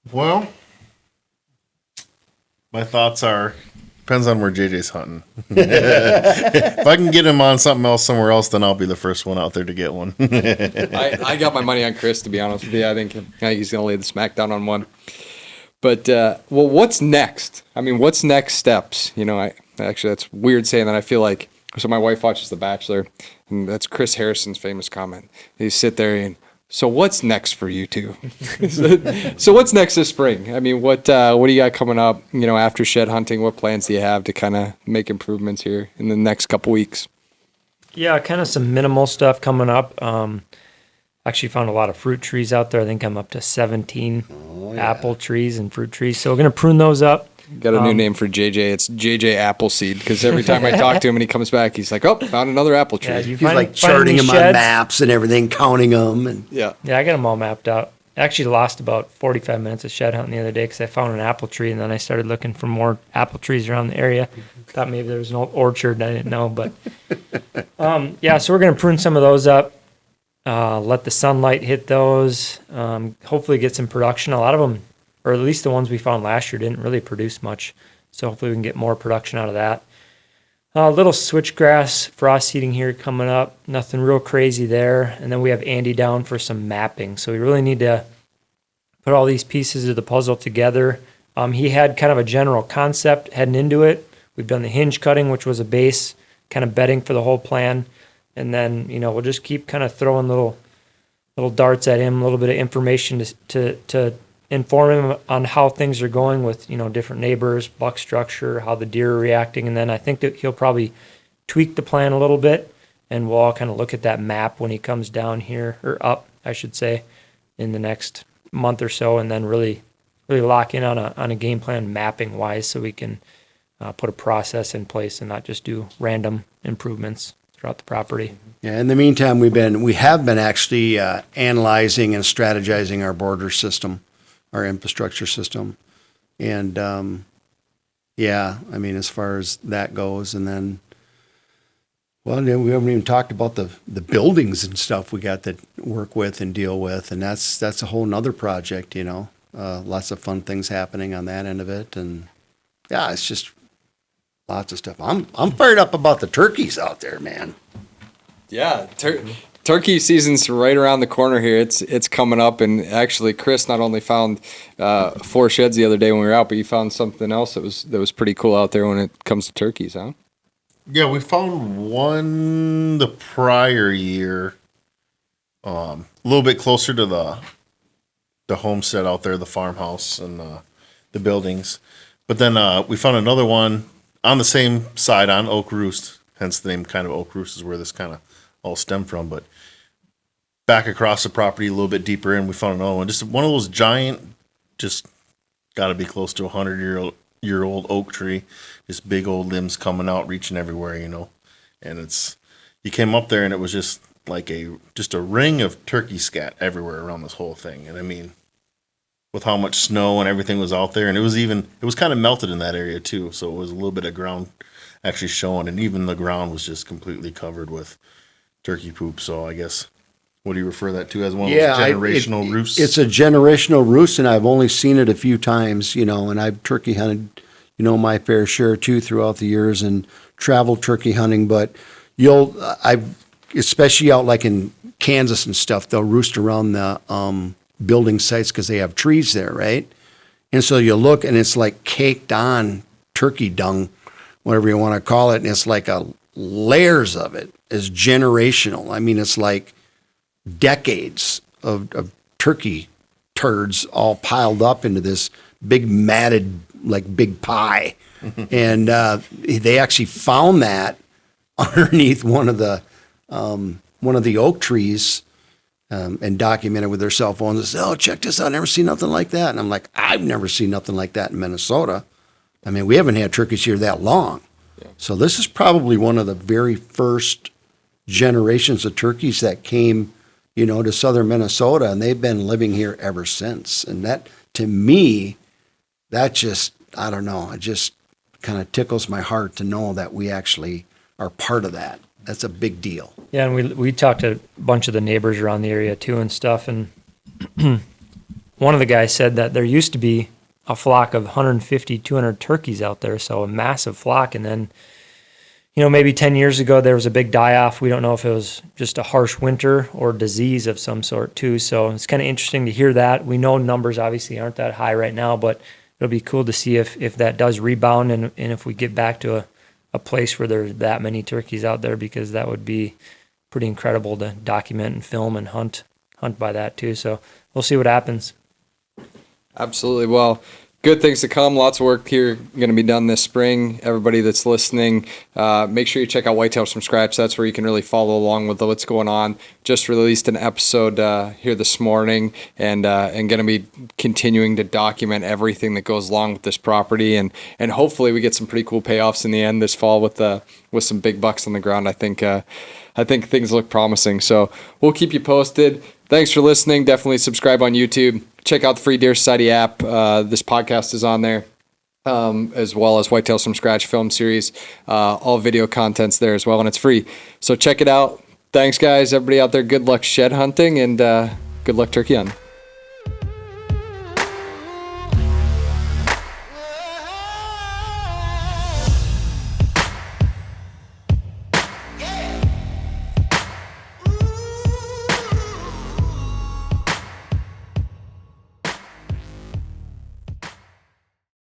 Well, my thoughts are Depends on where JJ's hunting. If I can get him on something else somewhere else, then I'll be the first one out there to get one.
I got my money on Chris, to be honest with you. I think he's going to lay the smack down on one. But, well, what's next? I mean, what's next steps? You know, actually, that's weird saying that. I feel like, so my wife watches The Bachelor, and that's Chris Harrison's famous comment. You sit there and, so what's next for you two? So what's next this spring? I mean, what do you got coming up, you know, after shed hunting? What plans do you have to kind of make improvements here in the next couple weeks?
Yeah, kind of some minimal stuff coming up. Actually found a lot of fruit trees out there. I think I'm up to 17 apple trees and fruit trees. So we're going to prune those up.
Got a new name for JJ. It's JJ Appleseed, because every time I talk to him and he comes back, he's like, oh, found another apple tree.
Yeah,
He's like charting them on maps and everything, counting them. And
Yeah,
I got them all mapped out. I actually lost about 45 minutes of shed hunting the other day because I found an apple tree, and then I started looking for more apple trees around the area. Thought maybe there was an old orchard. I didn't know, but yeah. So we're going to prune some of those up. Let the sunlight hit those. Hopefully get some production. A lot of them, or at least the ones we found last year, didn't really produce much. So hopefully we can get more production out of that. A little switchgrass frost seeding here coming up. Nothing real crazy there. And then we have Andy down for some mapping. So we really need to put all these pieces of the puzzle together. He had kind of a general concept heading into it. We've done the hinge cutting, which was a base, kind of bedding for the whole plan. And then, you know, we'll just keep kind of throwing little darts at him, a little bit of information to inform him on how things are going with, you know, different neighbors, buck structure, how the deer are reacting. And then I think that he'll probably tweak the plan a little bit, and we'll all kind of look at that map when he comes down here, or up, I should say, in the next month or so, and then really lock in on a game plan mapping wise, so we can put a process in place and not just do random improvements throughout the property.
yeah, in the meantime, we have been actually analyzing and strategizing our border system, our infrastructure system. And, yeah, I mean, as far as that goes, and then, well, we haven't even talked about the buildings and stuff we got to work with and deal with. And that's a whole nother project, you know, lots of fun things happening on that end of it. And yeah, it's just lots of stuff. I'm fired up about the turkeys out there, man.
Yeah, turkey season's right around the corner here. It's coming up, and actually, Chris not only found 4 sheds the other day when we were out, but he found something else that was pretty cool out there when it comes to turkeys, huh?
Yeah, we found one the prior year, a little bit closer to the homestead out there, the farmhouse and the buildings. But then we found another one on the same side on Oak Roost, hence the name kind of Oak Roost is where this kind of all stemmed from. But back across the property a little bit deeper in, we found another one. Just one of those giant, just got to be close to 100-year-old oak tree. Just big old limbs coming out, reaching everywhere, you know. And you came up there and it was just like a ring of turkey scat everywhere around this whole thing. And I mean, with how much snow and everything was out there, and it was kind of melted in that area too. So it was a little bit of ground actually showing, and even the ground was just completely covered with turkey poop. So I guess, what do you refer that to as, one of those generational roosts?
It's a generational roost, and I've only seen it a few times, you know, and I've turkey hunted, you know, my fair share too throughout the years, and traveled turkey hunting. But especially out like in Kansas and stuff, they'll roost around the building sites because they have trees there, right? And so you look, and it's like caked on turkey dung, whatever you want to call it, and it's like layers of it is generational. I mean, it's like decades of turkey turds all piled up into this big matted, like big pie. And they actually found that underneath one of the oak trees, and documented with their cell phones and said, "Oh, check this out. I've never seen nothing like that." And I'm like, I've never seen nothing like that in Minnesota. I mean, we haven't had turkeys here that long. Yeah. So this is probably one of the very first generations of turkeys that came, you know, to southern Minnesota, and they've been living here ever since. And that, to me, that just, I don't know, it just kind of tickles my heart to know that we actually are part of that. That's a big deal.
Yeah, and we talked to a bunch of the neighbors around the area too and stuff, and one of the guys said that there used to be a flock of 150, 200 turkeys out there. So a massive flock. And then, maybe 10 years ago, there was a big die-off. We don't know if it was just a harsh winter or disease of some sort too. So it's kind of interesting to hear that. We know numbers obviously aren't that high right now, but it'll be cool to see if that does rebound and if we get back to a place where there's that many turkeys out there, because that would be pretty incredible to document and film and hunt by that too. So we'll see what happens.
Absolutely. Well, good things to come. Lots of work here going to be done this spring. Everybody that's listening, make sure you check out Whitetails from Scratch. That's where you can really follow along with what's going on. Just released an episode here this morning, and going to be continuing to document everything that goes along with this property, and hopefully we get some pretty cool payoffs in the end this fall with some big bucks on the ground. I think things look promising. So we'll keep you posted. Thanks for listening. Definitely subscribe on YouTube. Check out the free Deer Society app. This podcast is on there, as well as Whitetails from Scratch film series. All video content's there as well, and it's free. So check it out. Thanks, guys. Everybody out there, good luck shed hunting, and good luck turkey hunting.